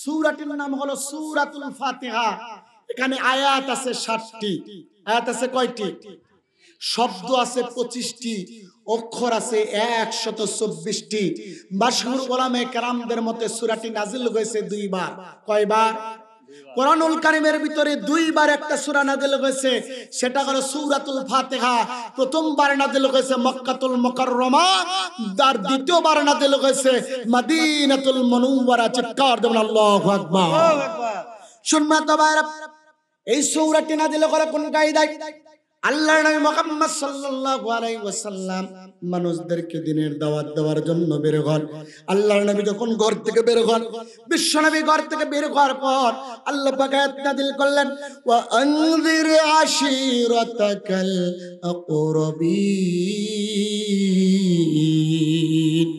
সূরাটির নাম হলো সূরাতুল ফাতিহা। এখানে আয়াত আছে 60টি। আয়াত আছে কয়টি? শব্দ আছে 25টি, অক্ষর আছে 124টি। মাশহুর উলামায়ে কেরামদের মতে সূরাটি নাজিল হয়েছে দুইবার। কয়বার? কোরআনুল কারীমের ভিতরে দুইবার একটা সূরা নাজিল হয়েছে, সেটা হলো সূরাতুল ফাতিহা। প্রথমবার নাজিল হয়েছে মক্কাতুল মুকাররমা, আর দ্বিতীয়বার নাজিল হয়েছে মদিনাতুল মুনাওয়ারা। চিৎকার দেন আল্লাহু আকবার। শুনবেন তো ভাইরা, এই সূরাটি নাজিল করে কোন কায়দায়? আল্লাহর নবী মুহাম্মদ সাল্লাল্লাহু আলাইহি ওয়াসাল্লাম মানুষদেরকে দ্বীনের দাওয়াত দেওয়ার জন্য বের হন। আল্লাহর নবী যখন ঘর থেকে বের হন, বিশ্ব নবী ঘর থেকে বের হওয়ার পর আল্লাহ পাক আয়াত নাযিল করলেন, ওয়া আনযির আশীরাতাকাল আকরাবিন।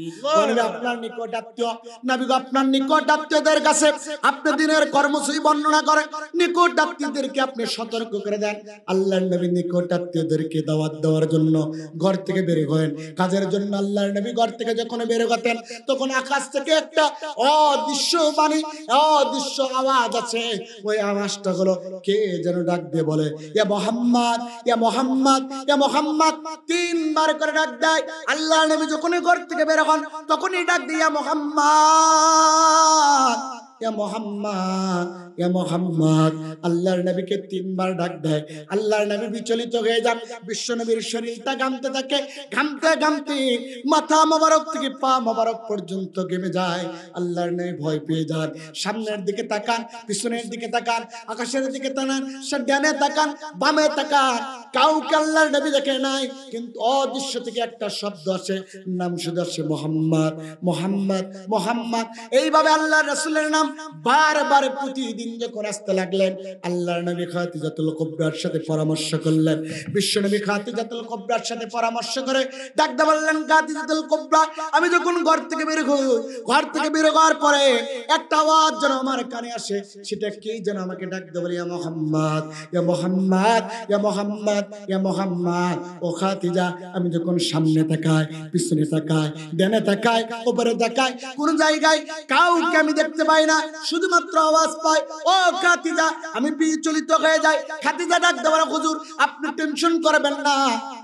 আপনার নিকট আত্মীয়, নবী গো আপনার নিকট আত্মীয়দের কাছে আপনি দ্বীনের কর্মসূচি বর্ণনা করে নিকট আত্মীয়দেরকে আপনি সতর্ক করে দেন। আল্লাহর নবী নিকট আত্মীয়দেরকে দাওয়াত দেওয়ার জন্য ঘর থেকে বের হন। কাজের জন্য আল্লাহর নবী ঘর থেকে যখন বের হতেন, তখন আকাশ থেকে একটা অদৃশ্য বাণী, অদৃশ্য আওয়াজ আছে। ওই আওয়াজটা হলো কে যেন ডাক দিয়ে বলে, ইয়া মুহাম্মদ, ইয়া মুহাম্মদ, ইয়া মুহাম্মদ। তিনবার করে ডাক দেয়। আল্লাহর নবী যখন ঘর থেকে বের হন, তখনই ডাক দিয়ে ইয়া মুহাম্মদ, ইয়া মুহাম্মদ, ইয়া মুহাম্মদ। আল্লাহর নবীকে তিনবার ডাক দেয়। আল্লাহর নবী বিচলিত হয়ে যান। বিশ্ব নবীর শরীরটা ঘামতে থাকে। ঘামতে ঘামতে মাথা মোবারক থেকে পা মোবারক পর্যন্ত ঘেমে যায়। আল্লাহর নবী ভয় পেয়ে যান। সামনের দিকে তাকান, পিছনের দিকে তাকান, আকাশের দিকে তাকান, ডানে তাকান, বামে তাকান, কাউকে আল্লাহর নবী দেখে নাই। কিন্তু অদৃশ্য থেকে একটা শব্দ আসে, নাম শুধু আসে মুহাম্মদ, মুহাম্মদ, মুহাম্মদ। এইভাবে আল্লাহর রাসূলের নাম বারবার প্রতিদিন যখন আসতে লাগলেন, আল্লাহর নবী খাদিজাতুল কুবরার সাথে পরামর্শ করলেন। বিশ্ব নবী খাদিজাতুল কুবরার সাথে পরামর্শ করে ডাকতে বললেন, খাদিজাতুল কুবরা, আমি যখন ঘর থেকে বের হই, ঘর থেকে বের হওয়ার পরে একটা আওয়াজ যেন আমার কানে আসে। সেটা কি যেন আমাকে ডাকতে বলে, ইয়া মুহাম্মদ, ইয়া মুহাম্মদ, ইয়া মুহাম্মদ, ইয়া মুহাম্মদ। ও খাদিজা, আমি যখন সামনে তাকাই, পিছনে তাকাই, ডানে তাকাই, উপরে তাকাই, কোন জায়গায় কাউকে আমি দেখতে পাই না, শুধুমাত্র আওয়াজ পাই। ও খাদিজা, আমি বিচলিত হয়ে যাই। খাদিজা ডাকতে বলে, হুজুর আপনি টেনশন করবেন না,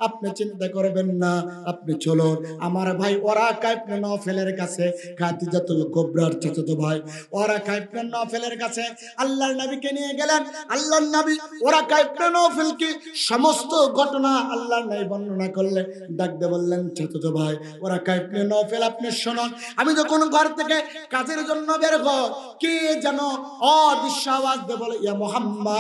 আপনি চিন্তা করবেন না, আপনি চলুন আমার ভাই ওরাকা ইবনে নওফেলের কাছে। খাদিজাতুল কুবরার চাচাতো ভাই ওরাকা ইবনে নওফেলের কাছে আল্লাহর নবীকে নিয়ে গেলেন। আল্লাহর নবী ওরাকা ইবনে নওফেলকে সমস্ত ঘটনা আল্লাহর নবী বর্ণনা করলেন। ডাকতে বললেন, চাচাতো ভাই ওরাকা ইবনে নওফেল, আপনি শুনুন, আমি যখন ঘর থেকে কাজের জন্য বের হই, কে যেন অদৃশ্য আওয়াজ দিয়ে বলে, ইয়া মুহাম্মদ,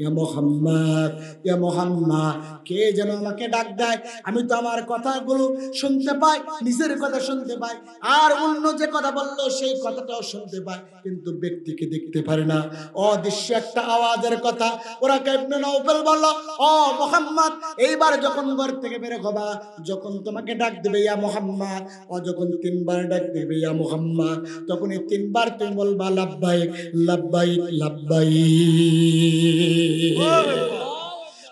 ইয়া মুহাম্মদ, ইয়া মুহাম্মদ। কে যেন আমাকে ডাক দেয়। আমি তো আমার কথাগুলো শুনতে পাই, নিজের কথা শুনতে পাই, আর অন্য যে কথা বললো সেই কথাটাও শুনতে পাই, কিন্তু ব্যক্তিকে দেখতে পারি না। অদৃশ্য একটা আওয়াজের কথা। ওরা ইবনে নওফেল বলল, ও মুহাম্মদ, এইবার যখন ঘর থেকে বের হবা, যখন তোমাকে ডাক দিবে ইয়া মুহাম্মদ, ও যখন তিনবার ডাক দিবে ইয়া মুহাম্মদ, তখন এই তিনবার তুমি বলবা লাব্বাইক, লাব্বাইক, লাব্বাইক।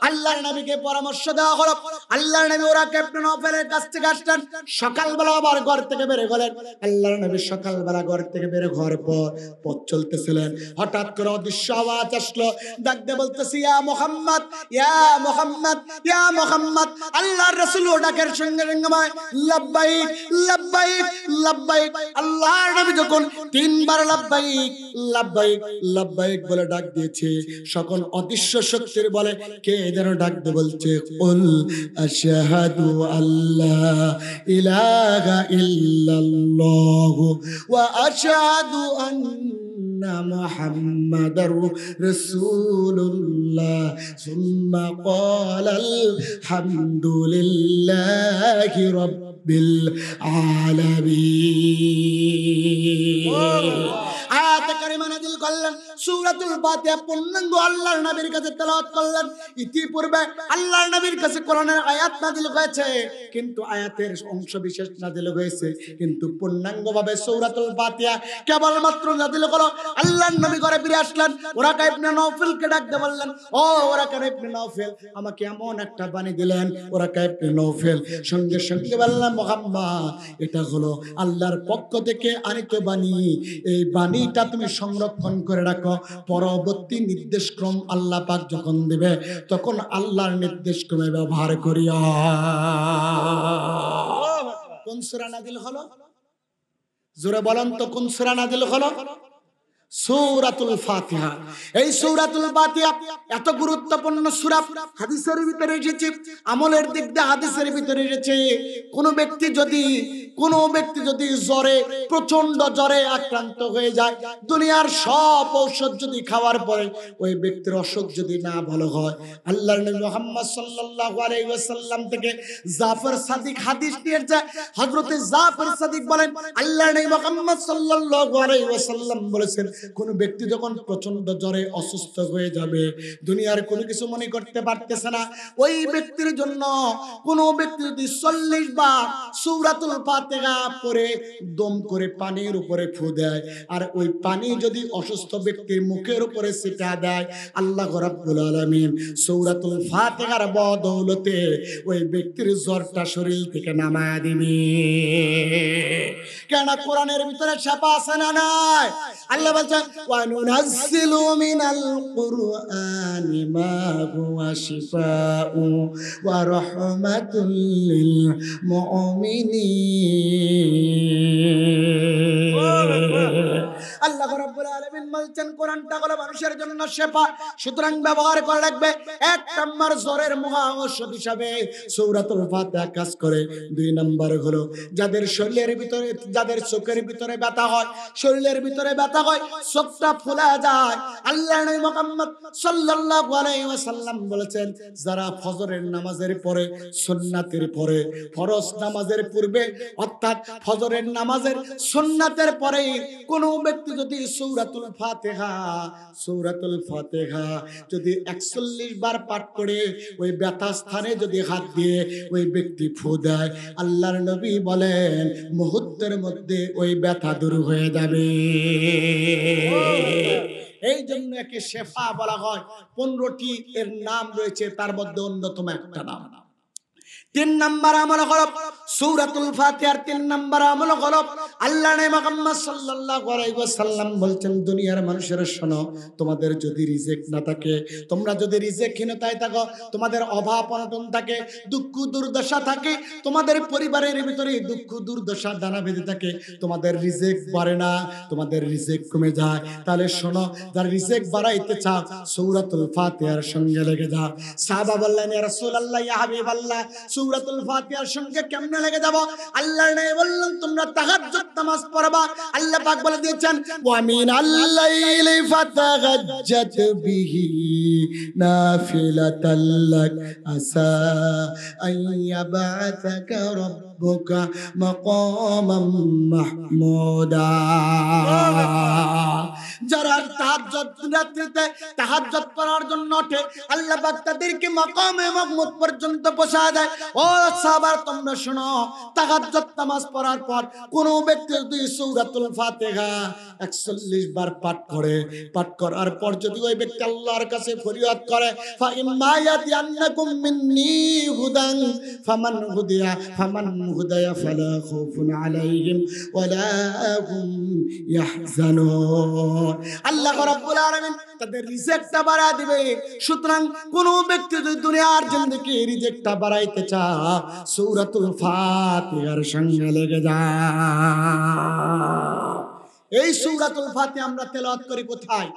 আল্লাহর নবীকে পরামর্শ দেওয়া হলো। আল্লাহর নবী ওরাকা ইবনে নওফেলের কাছ থেকে আসলেন। সকালবেলা আবার ঘর থেকে বের হলেন। আল্লাহর নবী সকালবেলা ঘর থেকে বের হওয়ার পর পথ চলতেছিলেন, হঠাৎ করে অদৃশ্য আওয়াজ আসলো। ডাকতে বলতেছি, ইয়া মুহাম্মদ, ইয়া মুহাম্মদ, ইয়া মুহাম্মদ। আল্লাহর রাসূল ডাকের সঙ্গে সঙ্গে লাব্বাইক, লাব্বাইক, লাব্বাইক। আল্লাহর নবী যখন তিনবার লাব্বাইক, লাব্বাইক, লাব্বাইক বলে ডাক দিয়েছে, সকল অদৃশ্য শক্তির বলে কে যেন ডাকতে বলছে, কুল আশহাদু আল্লা ইলাহা ইল্লাল্লাহ ওয়া আশহাদু আন্না মুহাম্মাদার রাসূলুল্লাহ সুম্মা ক্বালাল হামদুলিল্লাহি রাব্বিল আলামিন। আয়াত আয়াতে কারিমা নাযিল করলেন, সূরাতুল ফাতিহা পূর্ণাঙ্গ আল্লাহর নবীর কাছে তেলাওয়াত করলেন। ইতিপূর্বে আল্লাহর নবীর কাছে কোরআনের আয়াত নাযিল হয়েছে, কিন্তু আয়াতের অংশ বিশেষ নাযিল হয়েছে, কিন্তু পূর্ণাঙ্গভাবে সূরাতুল ফাতিহা কেবলমাত্র নাযিল হলো। আল্লাহর নবী ঘরে ফিরে আসলেন, ওরাকা ইবনে নওফলকে ডাক দিয়ে বললেন, ও ওরাকা ইবনে নওফল, আমাকে এমন একটা বাণী দিলেন। ওরাকা ইবনে নওফল সঙ্গে সঙ্গে বললেন, মুহাম্মদ, এটা হলো আল্লাহর পক্ষ থেকে আনিত বাণী, এই বাণীটা তুমি সংরক্ষণ করে রাখো, পরবর্তী নির্দেশক্রম আল্লাহ পাক যখন দিবে তখন আল্লাহর নির্দেশক্রমে ব্যবহার করিও। কোন সূরা নাযিল হলো? জোরে বলেন তো, কোন সূরা নাযিল হলো? সূরাতুল ফাতিহা। এই সূরাতুল ফাতিহা এত গুরুত্বপূর্ণ সূরা, হাদিসের ভিতরে এসেছে, আমলের দিক দিয়ে হাদিসের ভিতরে এসেছে, কোন ব্যক্তি যদি জ্বরে, প্রচন্ড জ্বরে আক্রান্ত হয়ে যায়, দুনিয়ার সব ঔষধ যদি খাওয়ার পরে ওই ব্যক্তির অসুখ যদি না ভালো হয়, আল্লাহর নবী মুহাম্মদ সাল্লাল্লাহু আলাইহি ওয়াসাল্লাম থেকে জাফর সাদিক হাদিস নিয়েছে। হযরত জাফর সাদিক বলেন, আল্লাহর নবী মুহাম্মদ সাল্লাল্লাহু আলাইহি ওয়াসাল্লাম বলেছেন, কোন ব্যক্তি যখন প্রচন্ড জ্বরে অসুস্থ হয়ে যাবে, দুনিয়ার কোনো কিছু মনে করতে পারতেছে না, ওই ব্যক্তির জন্য কোন ব্যক্তি যদি 40 বার সূরাতুল ফাতিহা পড়ে দম করে পানির উপরে ফু দেয়, আর ওই পানি যদি অসুস্থ ব্যক্তির মুখের উপরে ছিটা দেয়, আল্লাহ রাব্বুল আলামিন সূরাতুল ফাতিহার বদৌলতে ওই ব্যক্তির জ্বরটা শরীর থেকে নামায়া দিবে। কেন কোরআনের ভিতরে শিফা আছে না নাই? আল্লাহ বলছেন, ওয়া নুনাজ্জিলু মিনাল কুরআনি মা হুয়া শিফাউ ওয়া রাহমাতুল লিল মুমিনিন। আল্লাহ রাব্বুল আলামিন বলছেন, কোরআনটা হলো মানুষের জন্য শিফা, সুতরাং ব্যবহার করা লাগবে। এক নাম্বার জ্বরের মহা ঔষধ হিসাবে সূরাতুল ফাতিহা কাজ করে। দুই নাম্বার হলো যাদের শরীরের ভিতরে, যাদের চোখের ভিতরে ব্যথা হয়, শরীরের ভিতরে ব্যথা হয়, চোখটা ফুলে যায়, আল্লাহর নবী মুহাম্মদ সাল্লাল্লাহু আলাইহি ওয়াসাল্লাম বলেছেন, যারা ফজরের নামাজের পরে, সুন্নাতের পরে, ফরজ নামাজের পূর্বে অর্থাৎ ফজরের নামাজের সুন্নাতের পরে কোন ব্যক্তি যদি সূরাতুল ফাতিহা যদি 41 বার পাঠ করে ওই ব্যথা স্থানে যদি হাত দিয়ে ওই ব্যক্তি ফু দেয়, আল্লাহর নবী বলেন মুহূর্তের মধ্যে ওই ব্যথা দূর হয়ে যাবে। এই জন্য একে শেফা বলা হয়। 15টি এর নাম রয়েছে, তার মধ্যে অন্যতম একটা নাম। 3 নাম্বার আমল হলো সূরাতুল ফাতিহার 3 নাম্বার আমল হলো, আল্লাহর নবী মুহাম্মদ সাল্লাল্লাহু আলাইহি ওয়াসাল্লাম বলছেন, দুনিয়ার মানুষেরা শোনো, তোমাদের যদি রিজিক না থাকে, তোমরা যদি রিজিকহীনতায় থাকো, তোমাদের অভাব অনটন থাকে, দুঃখ দুর্দশা থাকে, তোমাদের পরিবারের ভিতরে দুঃখ দুর্দশা দানা বেঁধে থাকে, তোমাদের রিজিক বাড়ে না, তোমাদের রিজিক কমে যায়, তাহলে শোনো, যারা রিজিক বাড়াইতে চাও সূরাতুল ফাতিহার সঙ্গে লেগে যাও। সাহাবা বললেন, ইয়া রাসূলুল্লাহ, ইয়া হাবিবাল্লাহ, সূরাতুল ফাতিহার সঙ্গে কেমনে লেগে যাব? আল্লাহর নবী বললেন, তোমরা তাহাজ্জুদ নামাজ পড়বা। আল্লাহ পাক বলে দিয়েছেন, ওয়া মিনাল লাইলি ফাতাহাজ্জাত বিহি নাফিলাতাল লাক আসা আইয়াবাতাকা রাব্বুকা মাকামাম মাহমুদা। যারা তাহাজ্জুদ রাত্রিতে তাহাজ্জুদ পড়ার জন্য ওঠে, আল্লাহ পাক তাদেরকে মাকামে মাহমুদ পর্যন্ত পৌঁছায় দেয়। ও সাহাবা, তোমরা শোনো, তাহাজ্জুদ নামাজ পড়ার পর কোন ব্যক্তি যদি সূরাতুল ফাতিহা 41 বার পাঠ করার পর যদি ওই ব্যক্তি আল্লাহর কাছে ফরিয়াদ করে, ফা ইম্মা ইয়াতিয়ান্নাকুম মিন্নি হুদান ফামান হুদায়া ফালা খাউফুন আলাইহিম ওয়ালা হুম ইয়াহজানুন। আল্লাহ রাব্বুল আলামিন তাদের রিজিকটা বাড়ায় দিবে। সুতরাং কোন ব্যক্তি যদি দুনিয়ার জিন্দেগি রিজিকটা বাড়াইতে চায়, সূরাতুল ফাতিহার সঙ্গে লেগে যায়। এই সূরাতুল ফাতিহা আমরা তেলাওয়াত করি কোথায়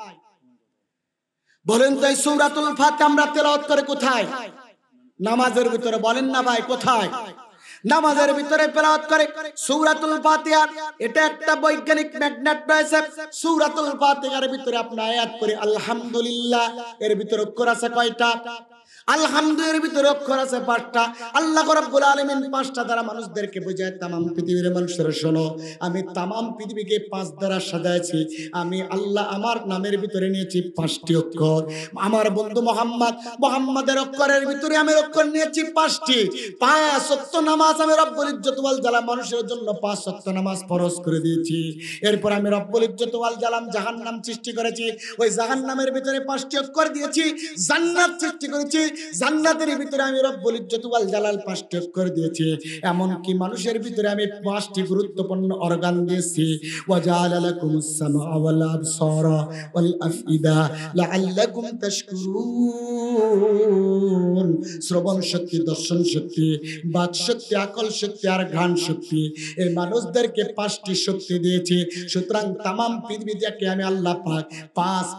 বলেন তো? এই সূরাতুল ফাতিহা আমরা তেলাওয়াত করি কোথায়? নামাজের ভিতরে। বলেন না ভাই, কোথায়? নামাজের ভিতরে তেলাওয়াত করে সূরাতুল ফাতিহা। এটা একটা বৈজ্ঞানিক ম্যাগনেট রয়েছে। সূরাতুল ফাতিহার ভিতরে আপনি আয়াত করে আলহামদুলিল্লাহ, এর ভিতরে অক্ষর আছে কয়টা? আলহামদুলিল্লাহর ভিতরে অক্ষর আছে 5টা। আল্লাহ রাব্বুল আলামিন 5টা দ্বারা মানুষদেরকে বোঝায়, তামাম পৃথিবীর মানুষেরা শোনো, আমি তামাম পৃথিবীকে 5 দ্বারা সাজাইছি। আমি আল্লাহ আমার নামের ভিতরে নিয়েছি 5টি অক্ষর। আমার বন্ধু মুহাম্মাদের অক্ষরের ভিতরে আমি অক্ষর নিয়েছি 5টি। 5 ওয়াক্ত নামাজ আমি রব্বুল ইজ্জত ওয়াল জালাল মানুষের জন্য 5 ওয়াক্ত নামাজ ফরজ করে দিয়েছি। এরপর আমি রব্বুল ইজ্জত ওয়াল জালাল জাহান্নাম সৃষ্টি করেছি, ওই জাহান্নামের ভিতরে 5টি অক্ষর দিয়েছি। জান্নাত সৃষ্টি করেছি, জান্নাতের ভিতরে আমি রব্বুল ইজ্জত ওয়াল জালাল 5টি অক্ষর দিয়েছি। এমন কি মানুষের ভিতরে আমি 5টি গুরুত্বপূর্ণ অর্গান দিয়েছি। ওয়াজাআলা লাকুমুস সামআ ওয়াল আবসারা ওয়াল আফইদা লাআল্লাকুম তাশকুরুন। শ্রবণ শক্তি, দর্শন শক্তি, বাক শক্তি, আকল শক্তি আর ঘ্রাণ শক্তি, এই মানুষদেরকে 5টি শক্তি দিয়েছি। সুতরাং তামাম পৃথিবীটাকে আমি আল্লাহ পাক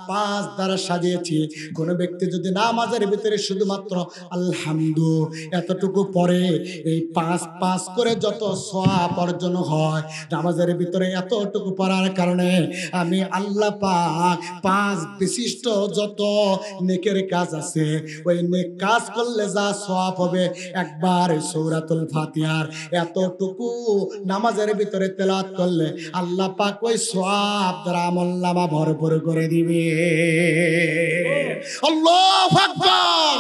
5 দ্বারা সাজিয়েছি। কোন ব্যক্তি যদি নামাজের ভিতরে শুধুমাত্র আলহামদু এতটুকু পড়ে, এই 5 করে যত সওয়াব অর্জন হয়, নামাজের ভিতরে এতটুকু পড়ার কারণে আমি আল্লাহ পাক 5 বিশিষ্ট যত নেকের কাজ আছে, ওই নেক কাজ করলে যা সওয়াব হবে, একবার সূরাতুল ফাতিহার এতটুকু নামাজের ভিতরে তেলাওয়াত করলে আল্লাহ পাক ওই সওয়াব দ্বারা আমলনামা ভরপুর করে দিবে। আল্লাহু আকবার।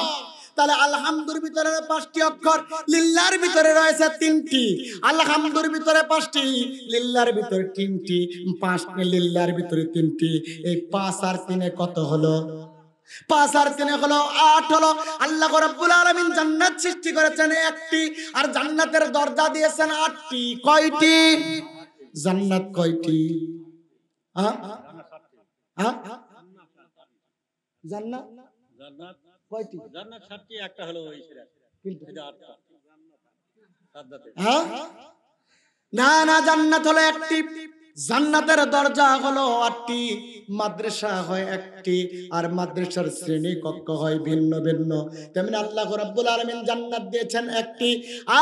তাহলে আলহামদুর ভিতরে 5টি অক্ষর, লিল্লাহর ভিতরে রয়েছে 3টি। আলহামদুর ভিতরে 5টি, লিল্লাহর ভিতরে 3টি। 5 লিল্লাহর ভিতরে 3টি। এই 5 আর 3 কত হলো? 5 আর 3 হলো 8 হলো। আল্লাহ রাব্বুল আলামিন জান্নাত সৃষ্টি করেছেন 1টি, আর জান্নাতের দরজা দিয়েছেন 8টি। কয়টি? জান্নাত কয়টি? জান্নাত কয়টি? জান্নাত 7টি, একটা হলো ওই সিরাত, এটা 8টা সাদ্দাতে। না, জান্নাত হলো 1টি, জান্নাতের দরজা হলো 8টি, মাদ্রাসা হয় 1টি, আর মাদ্রাসার শ্রেণী কক্ষ হয় ভিন্ন ভিন্ন। তেমনি আল্লাহ রাব্বুল আলামিন জান্নাত দিয়েছেন 1টি,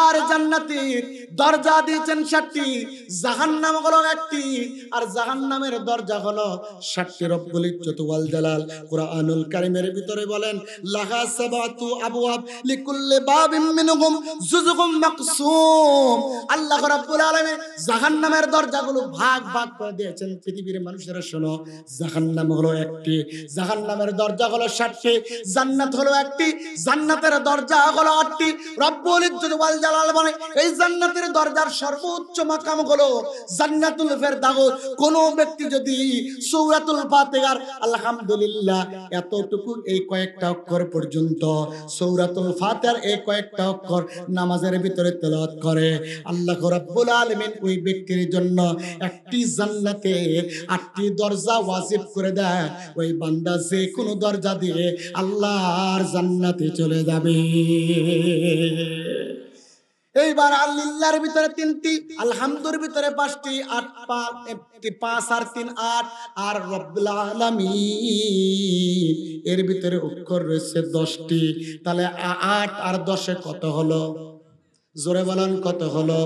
আর জান্নাতের দরজা দিয়েছেন 7টি। জাহান্নাম হলো 1টি, আর জাহান্নামের দরজা হলো 7টি। রব্বুল ইজ্জত ওয়াল জালাল কুরআনুল কারীমের ভিতরে বলেন, লাহা সাবাতু আবওয়াব লিকুল্লি বাবিন মিনহুম জুজুকুম মাকসুম। আল্লাহ রাব্বুল আলামিন জাহান্নামের দরজাগুলো ভাগ করে দিয়েছেন। পৃথিবীর মানুষেরা শোনো, জাহান্নাম হলো 1টি, জাহান্নামের দরজা হলো 7টি। জান্নাত হলো 1টি, জান্নাতের দরজা হলো 8টি। রব্বুল ইজ্জত ওয়াল জালাল বলে, এই জান্নাতের দরজার সর্বোচ্চ মাকাম হলো জান্নাতুল ফেরদাউস। কোন ব্যক্তি যদি সূরাতুল ফাতিহার আলহামদুলিল্লাহ এতটুকু, এই কয়েকটা অক্ষর পর্যন্ত সূরাতুল ফাতিহার এই কয়েকটা অক্ষর নামাজের ভিতরে তেলাওয়াত করে, আল্লাহ রাব্বুল আলামিন ওই ব্যক্তির জন্য 1টি জান্নাতে 8টি দরজা ওয়াজিব করে দেয়। ওই বান্দা যে কোনো দরজা দিয়ে আল্লাহর জান্নাতে চলে যাবে। এইবার আল্লাহর ভিতরে 3টি, আলহামদুর ভিতরে 5টি, 5 আর 3 8, আর রব্বুল আলামিন এর ভিতরে অক্ষর রয়েছে 10টি। তাহলে 8 আর 10 কত হলো? জোরে বলেন কত হলো?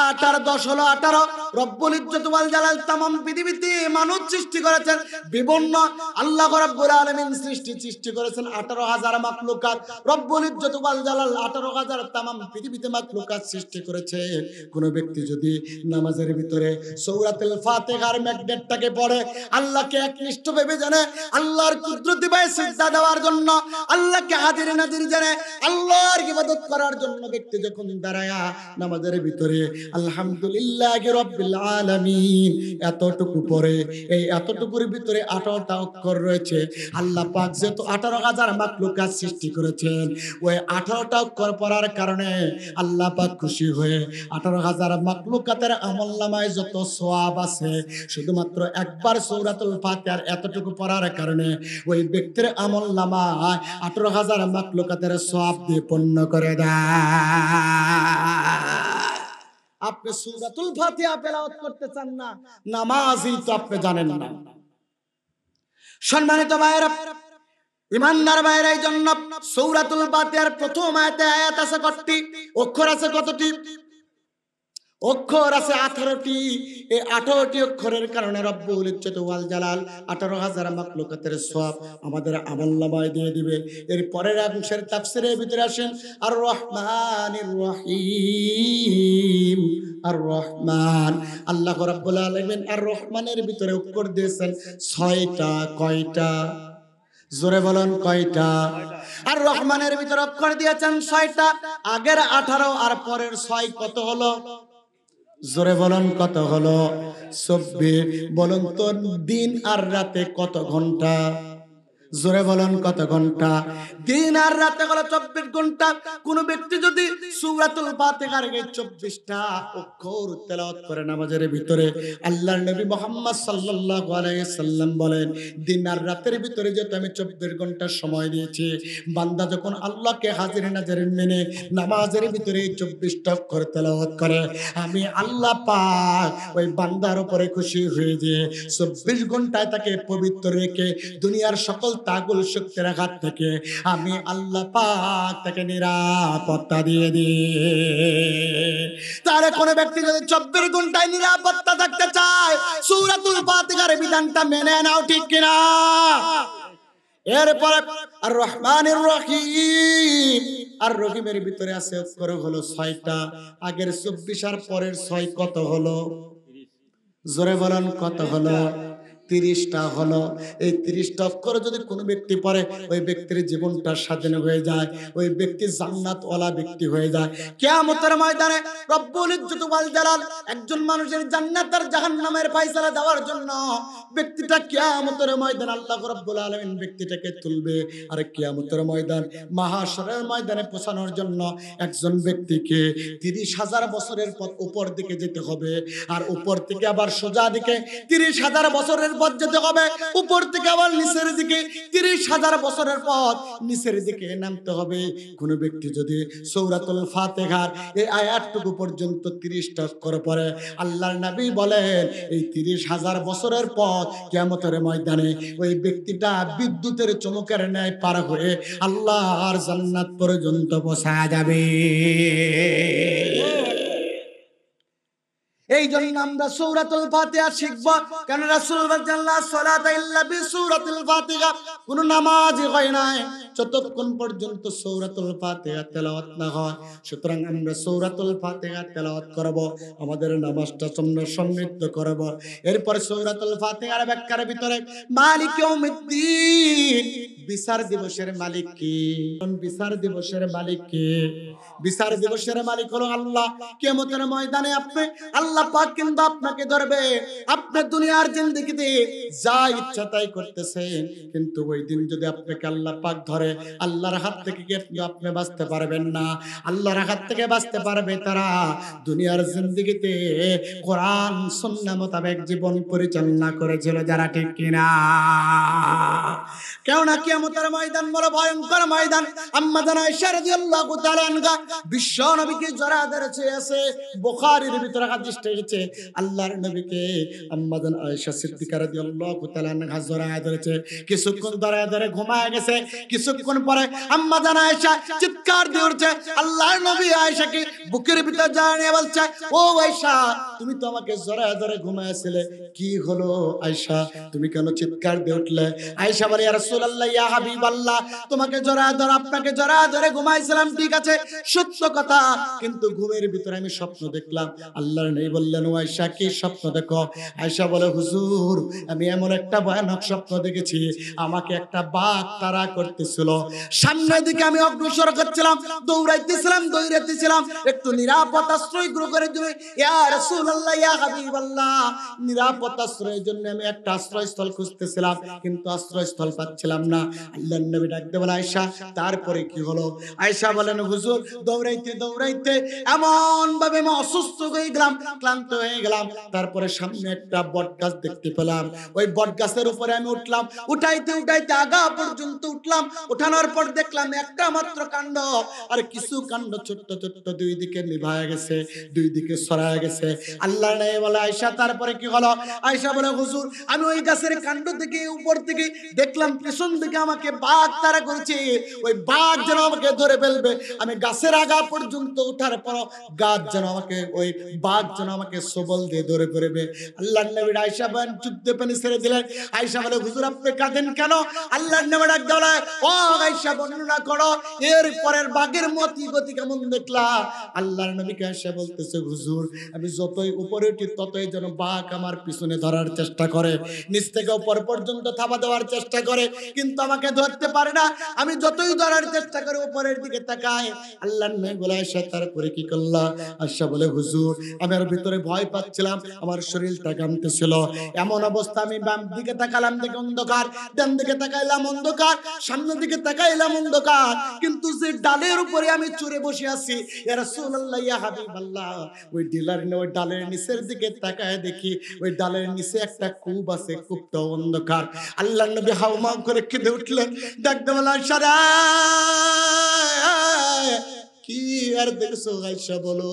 8 আর 10 হলো 18। রব্বুল ইজ্জত ওয়াল জালাল तमाम পৃথিবীতে মানুষ সৃষ্টি করেছেন বিভিন্ন। আল্লাহ রাব্বুল আলামিন সৃষ্টি করেছেন 18,000 মাখলুকাত। রব্বুল ইজ্জত ওয়াল জালাল 18,000 तमाम পৃথিবীতে মাখলুকাত সৃষ্টি করেছে। কোন ব্যক্তি যদি নামাজের ভিতরে সূরাতুল ফাতিহার ম্যাগনেটটাকে পড়ে, আল্লাহকে একনিষ্ঠ ভেবে জানে, আল্লাহর কুদরতি ভাবে সিজদা দেওয়ার জন্য, আল্লাহকে হাজির নাজির জানে, আল্লাহর ইবাদত করার জন্য ব্যক্তি যখন দাঁড়ায়া নামাজের ভিতরে আলহামদুলিল্লাহি রাব্বিল আলামিন এতটুকু পড়ে, এই এতটুকুর ভিতরে 18টা অক্ষর রয়েছে। আল্লাহ পাক যেহেতু 18,000 মাখলুকাত সৃষ্টি করেছেন, ওই 18টা অক্ষর পড়ার কারণে আল্লাহ পাক খুশি হয়ে 18,000 মাখলুকাতের আমলনামায় যত সওয়াব আছে, শুধুমাত্র একবার সূরাতুল ফাতিহার এতটুকু পড়ার কারণে ওই ব্যক্তির আমলনামায় 18,000 মাখলুকাতের সওয়াব দিয়ে পূর্ণ করে দেয়। আপনি সূরাতুল ফাতিহা তেলাওয়াত করতে চান না, নামাজই তো আপনি জানেন না। সম্মানিত ভাইরা, ইমানদার ভাইরা, এই জন্য সূরাতুল ফাতিহার প্রথম আয়াতে আয়াত আছে কতটি? অক্ষর আছে কতটি? অক্ষর আছে 18টি। এই 18টি অক্ষরের কারণে রব্বুল ইজ্জত ওয়াল জালাল 18,000 মাখলুকাতের সওয়াব আমাদের আমলনামায় দিয়ে দিবে। এর পরের অংশের তাফসীরের ভিতরে আসেন আর রহমানির রহিম। আর রহমান, আল্লাহ রাব্বুল আলামিন আর রহমানের ভিতরে অক্ষর দিয়েছেন 6টা। কয়টা? জোরে বলেন কয়টা? আর রহমানের ভিতরে অক্ষর দিয়েছেন 6টা। আগের 18 আর পরের 6 কত হলো? জোরে বলেন কত হলো? 24। বলুন তো দিন আর রাতে কত ঘন্টা? জোরে বলেন কত ঘন্টা? দিন আর রাতে হলো 24 ঘন্টা। কোন ব্যক্তি যদি সূরাতুল ফাতিহার 24টা অক্ষর তেলাওয়াত করে নামাজের ভিতরে, আল্লাহর নবী মুহাম্মদ সাল্লাল্লাহু আলাইহি সাল্লাম বলেন, দিন আর রাতের ভিতরে যেহেতু আমি 24 ঘন্টা সময় দিয়েছি, বান্দা যখন আল্লাহকে হাজির নাজির মেনে নামাজের ভিতরে 24টা অক্ষর তেলাওয়াত করে, আমি আল্লাহ পাক ওই বান্দার উপরে খুশি হয়ে যে 24 ঘন্টায় তাকে পবিত্র রেখে দুনিয়ার সকল তাগুল শক্তির হাত থেকে আমি আল্লাহ পাক তাকে নিরাপত্তা দিয়ে দিই। তাহলে কোন ব্যক্তি যদি 24 ঘন্টায় নিরাপত্তা থাকতে চায়, সূরাতুল ফাতিহার বিধানটা মেনে নাও, ঠিক কিনা? এরপরে আর রহমানির রহিম, আর রহিমের ভিতরে আছে অক্ষর হলো 6টা। আগের 24 আর পরের 6 কত হলো? জোরে বলেন কত হলো? 30টা হলো। এই 30টা অক্ষর যদি কোনো ব্যক্তি পড়ে, ওই ব্যক্তির জীবনটা স্বাধীন হয়ে যায়, ওই ব্যক্তি জান্নাতওয়ালা ব্যক্তি হয়ে যায়। কিয়ামতের ময়দানে রব্বুল ইজ্জত ওয়াল জালাল একজন মানুষের জান্নাত আর জাহান্নামের ফয়সালা দেওয়ার জন্য ব্যক্তিটা কিয়ামতের ময়দানে আল্লাহ রাব্বুল আলামিন ব্যক্তিটাকে তুলবে। আর কিয়ামতের ময়দান, মাহশরের ময়দানে পৌঁছানোর জন্য একজন ব্যক্তিকে 30,000 বছরের পথ উপর দিকে যেতে হবে, আর উপর থেকে আবার সোজা দিকে 30,000 বছরের পথ যেতে হবে, উপর থেকে আবার নিচের দিকে 30,000 বছরের পথ নিচের দিকে নামতে হবে। কোন ব্যক্তি যদি সূরাতুল ফাতিহার এই আয়াতটুকু পর্যন্ত 30টা অক্ষর পড়ে, আল্লাহর নবী বলেন এই 30,000 বছরের পথ কিয়ামতের ময়দানে ওই ব্যক্তিটা বিদ্যুতের চমকের ন্যায় পার হয়ে আল্লাহর জান্নাত পর্যন্ত পৌঁছা যাবে। এই জন্য আমরা সূরাতুল ফাতিহা শিখব, কারণ রাসূল বলেছেন লা সালাতা ইল্লা বিসূরাতিল ফাতিহা। কোন নামাজই হয় না যতক্ষণ পর্যন্ত সূরাতুল ফাতিহা তেলাওয়াত না হয়। সুতরাং আমরা সূরাতুল ফাতিহা তেলাওয়াত করব, আমাদের নামাজটা আমরা সমৃদ্ধ করব। এরপর সূরাতুল ফাতিহার ব্যাখ্যার ভিতরে মালিক ইয়াউমিদ্দিন, বিচার দিবসের মালিক কে? বিচার দিবসের মালিক কে? বিচার দিবসের মালিক হলো আল্লাহ। কিয়ামতের ময়দানে আপনি আল্লাহ পাক কিন্তু আপনাকে ধরবে। আপনি দুনিয়ার জিন্দেগিতে যা ইচ্ছা তাই করতেছেন, কিন্তু ওই দিন যদি আপনাকে আল্লাহ পাক ধরে, আল্লাহর হাত থেকে আপনি বাঁচতে পারবেন না। আল্লাহর হাত থেকে বাঁচতে পারবে তারা দুনিয়ার জিন্দেগিতে কোরআন সুন্নাহ মোতাবেক জীবন পরিচালনা করেছিল, যারা, ঠিক কিনা? কেননা কিয়ামতের ময়দান বড় ভয়ঙ্কর ময়দান। আম্মা জান আয়েশা রাদিয়াল্লাহু তাআলা আনহা বিশ্ব নবীকে জড়া ধরেছে আছে, বুখারীর ভিতরে হাদিস এসেছে, আল্লাহর নবীকে আম্মা জান আয়েশা সিদ্দিকা রাদিয়াল্লাহু তাআলা আনহা জড়া ধরেছে। কিছুক্ষণ ধরে ঘুমায় গেছে। কিছুক্ষণ পরে আম্মা জান আয়েশা চিৎকার দিয়ে উঠছে, আল্লাহর নবী আয়েশাকে বুকের ভিতর জানিয়ে বলছে, ও আয়েশা, তুমি তো আমাকে জড়া ধরে ঘুমাইছিলে, কি হলো আয়েশা, তুমি কেন চিৎকার দিয়ে উঠলে? আয়েশা বলে, ইয়া রাসূলুল্লাহ, ইয়া হাবিবাল্লাহ, তোমাকে জড়া ধরে, আপনাকে জড়া ধরে ঘুমাইছিলাম, ঠিক আছে, সত্য কথা, কিন্তু ঘুমের ভিতরে আমি স্বপ্ন দেখলাম। আল্লাহর নবী বললেন, ও আয়েশা, কি স্বপ্ন দেখো? আয়েশা বলে, হুজুর, আমি এমন একটা ভয়ানক স্বপ্ন দেখেছি, আমাকে একটা বাঘ তাড়া করতেছিল, সামনের দিকে আমি অগ্রসর করছিলাম, দৌড়াইতেছিলাম, একটু নিরাপদ আশ্রয় গ্রহণ করে দিবে, ইয়া রাসূলুল্লাহ, ইয়া হাবিবাল্লাহ, নিরাপদ আশ্রয়ের জন্য আমি একটা আশ্রয়স্থল খুঁজতেছিলাম, কিন্তু আশ্রয়স্থল পাচ্ছিলাম না। আল্লাহর নবী ডাকতে বলে, আয়েশা, তারপরে কি হলো? আয়েশা বলেন, হুজুর, দৌড়াইতে এমন ভাবে আমি অসুস্থ হয়ে গেলাম, ক্লান্ত হয়ে গেলাম। তারপরে সামনে একটা বট গাছ দেখতে পেলাম, ওই বট গাছের উপরে আমি উঠলাম। উঠাইতে উঠাইতে আগা পর্যন্ত উঠলাম। উঠানোর পর দেখলাম একটা মাত্র কাণ্ড, আর কিছু কাণ্ড ছোট্ট ছোট্ট দুই দিকে নিভায়া গেছে, দুই দিকে ছড়ায় গেছে। আল্লাহ নাই বলে আয়েশা, তারপরে কি হলো? আয়েশা বলে হুজুর, আমি ওই গাছের কাণ্ড থেকে উপর থেকে দেখলাম পিছন দিকে আমাকে বাঘ তাড়া করেছে, ওই বাঘ যেন আমাকে ধরে ফেলবে। আমি গাছের আগা পর্যন্ত উঠার পর গাছ যেন আমাকে, ওই বাঘ যেন আমাকে সবল দিয়ে ধরে ফেলবে। আল্লাহর নবী আয়েশা বলেন যুদ্ধে পানি ছেড়ে দিলেন। আয়েশা বলে হুজুর আপনি কাঁদেন কেন? আল্লাহর নবী ডাক বলে, ও আয়েশা বর্ণনা করো এর পরের বাঘের মতি গতি কেমন দেখলা? আল্লাহর নবীকে আয়েশা বলতেছে হুজুর, আমি যতই উপরে উঠি ততই যেন বাঘ আমার পিছনে ধরার চেষ্টা করে, নিচ থেকে উপর পর্যন্ত থাবা দেওয়ার চেষ্টা করে, কিন্তু আমাকে ধরতে পারে না। আমি যতই ধরার চেষ্টা করি উপরের দিকে তাকাই। আল্লাহর নবী বলে আয়েশা তারপরে কি করলা? আয়েশা বলে হুজুর, আমার ভিতরে ভয় পাচ্ছিলাম, আমার শরীরটা কাঁপতেছিল। এমন অবস্থা আমি বাম দিকে তাকালাম, দেখে অন্ধকার, ডান দিকে তাকাইলাম অন্ধকার, সামনের দিকে তাকাইলাম অন্ধকার, কিন্তু যে ডালের উপরে আমি চড়ে বসে আছি, ইয়া রাসূলুল্লাহ ইয়া হাবিবাল্লাহ, ওই ওই ডালের নিচের দিকে তাকায় দেখি ওই ডালের নিচে একটা কূপ আছে, কূপটা অন্ধকার। আল্লাহর নবী হাউমাউ করে কেঁদে উঠলেন, ডাকতে বললেন আয়েশা রে, কি আর দেখছো? আয়েশা বলো।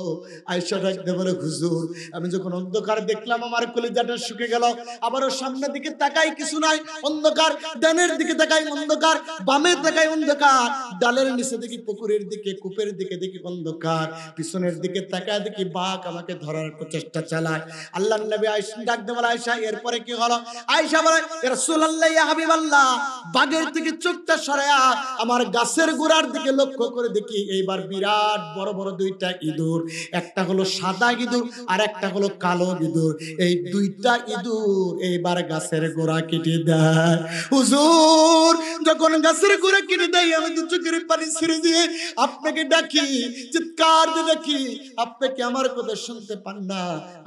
আয়েশা ডাকতে বলে হুজুর, আমি যখন অন্ধকার দেখলাম আমার কলিজাটা শুকে গেল। আবারও সামনের দিকে তাকাই কিছু নাই, অন্ধকার, ডানের দিকে তাকাই অন্ধকার, বামে তাকাই অন্ধকার, ডালের নিচে দেখি পুকুরের দিকে, কূপের দিকে দেখি অন্ধকার, পিছনের দিকে তাকায় দেখি বাঘ আমাকে ধরার প্রচেষ্টা চালায়। আল্লাহর নবী আয়েশা ডাকতে বলে আয়েশা এরপরে কি হলো? আয়েশা বলে ইয়া রাসূলুল্লাহ ইয়া হাবিবাল্লাহ, বাঘের থেকে চোখটা সরায়া আমার গাছের গোড়ার দিকে লক্ষ্য করে দেখি এইবার বিরাট বড় বড় দুইটা ইঁদুর, একটা হলো সাদা ইঁদুর আর একটা হলো কালো ইঁদুর। এই দুইটা ইঁদুর এইবার গাছের গোড়া কেটে দেয়। হুজুর, যখন গাছের গোড়া কেটে দেয় আমি তো চোখের পানি ছেড়ে দিয়ে আপনাকে ডাকি, চিৎকার দিয়ে ডাকি, আপনি কি আমার কথা শুনতে পান না?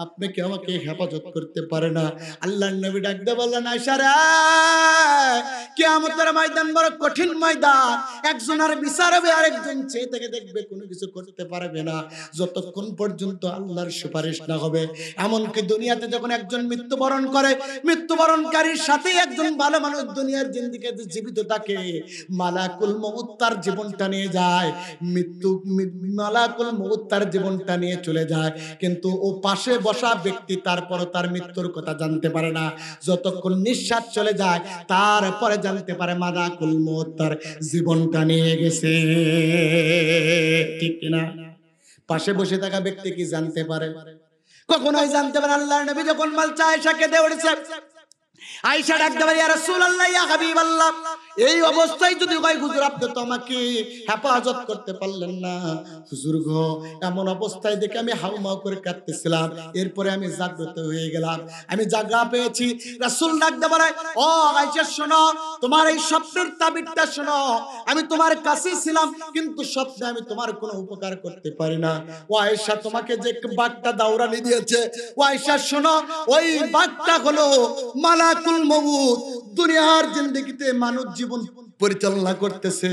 আপনি কি আমাকে হেফাজত করতে পারে না? আল্লাহর নবী ডাক দিয়ে বললেন আয়েশা রে, কিয়ামতের ময়দান বড় কঠিন ময়দান, একজন আর বিচার হবে, আরেকজন চেয়ে থেকে দেখবে, কোনো কিছু করতে পারবে না যতক্ষণ পর্যন্ত আল্লাহর সুপারিশ না হবে। এমনকি দুনিয়াতে যখন একজন মৃত্যুবরণ করে, মৃত্যুবরণকারীর সাথে একজন ভালো মানুষ দুনিয়ার জিন্দেগিতে জীবিত থাকে, মালাকুল মউত তার জীবনটা নিয়ে যায়, মালাকুল মউত তার জীবনটা নিয়ে চলে যায়, কিন্তু ও পাশে বসা ব্যক্তি তারপর তার মৃত্যুর কথা জানতে পারে না। যতক্ষণ নিঃশ্বাস চলে যায় তারপরে জানতে পারে মালাকুল মউত তার জীবনটা নিয়ে গেছে, ঠিক কিনা? পাশে বসে থাকা ব্যক্তি কি জানতে পারে? কখনোই জানতে পারে। আল্লাহর নবী যখন বলছে আয়েশাকে দিয়ে উঠেছে, আয়েশা ডাকতে বলে ইয়া রাসূলুল্লাহ ইয়া হাবিবাল্লাহ, এই অবস্থায় যদি কয় হুজুর আপনি তো আমাকে হেফাজত করতে পারলেন না, হুজুর গো, এমন অবস্থায় দেখে আমি হাউমাউ করে কাঁদতেছিলাম, এরপরে আমি জাগ্রত হয়ে গেলাম, আমি জায়গা পেয়েছি। রাসূল ডাকতে বলে ও আয়েশা শোনো, তোমার এই স্বপ্নের তাবিরটা শোনো, আমি তোমার কাছে ছিলাম কিন্তু স্বপ্নে আমি তোমার কোনো উপকার করতে পারি না। ও আয়েশা, তোমাকে যে বাঘটা দাউরানি দিয়েছে, ও আয়েশা শোনো, ওই বাঘটা হলো মালাকুল মউত। দুনিয়ার জিন্দেগিতে মানুষ জীবন পরিচালনা করতেছে,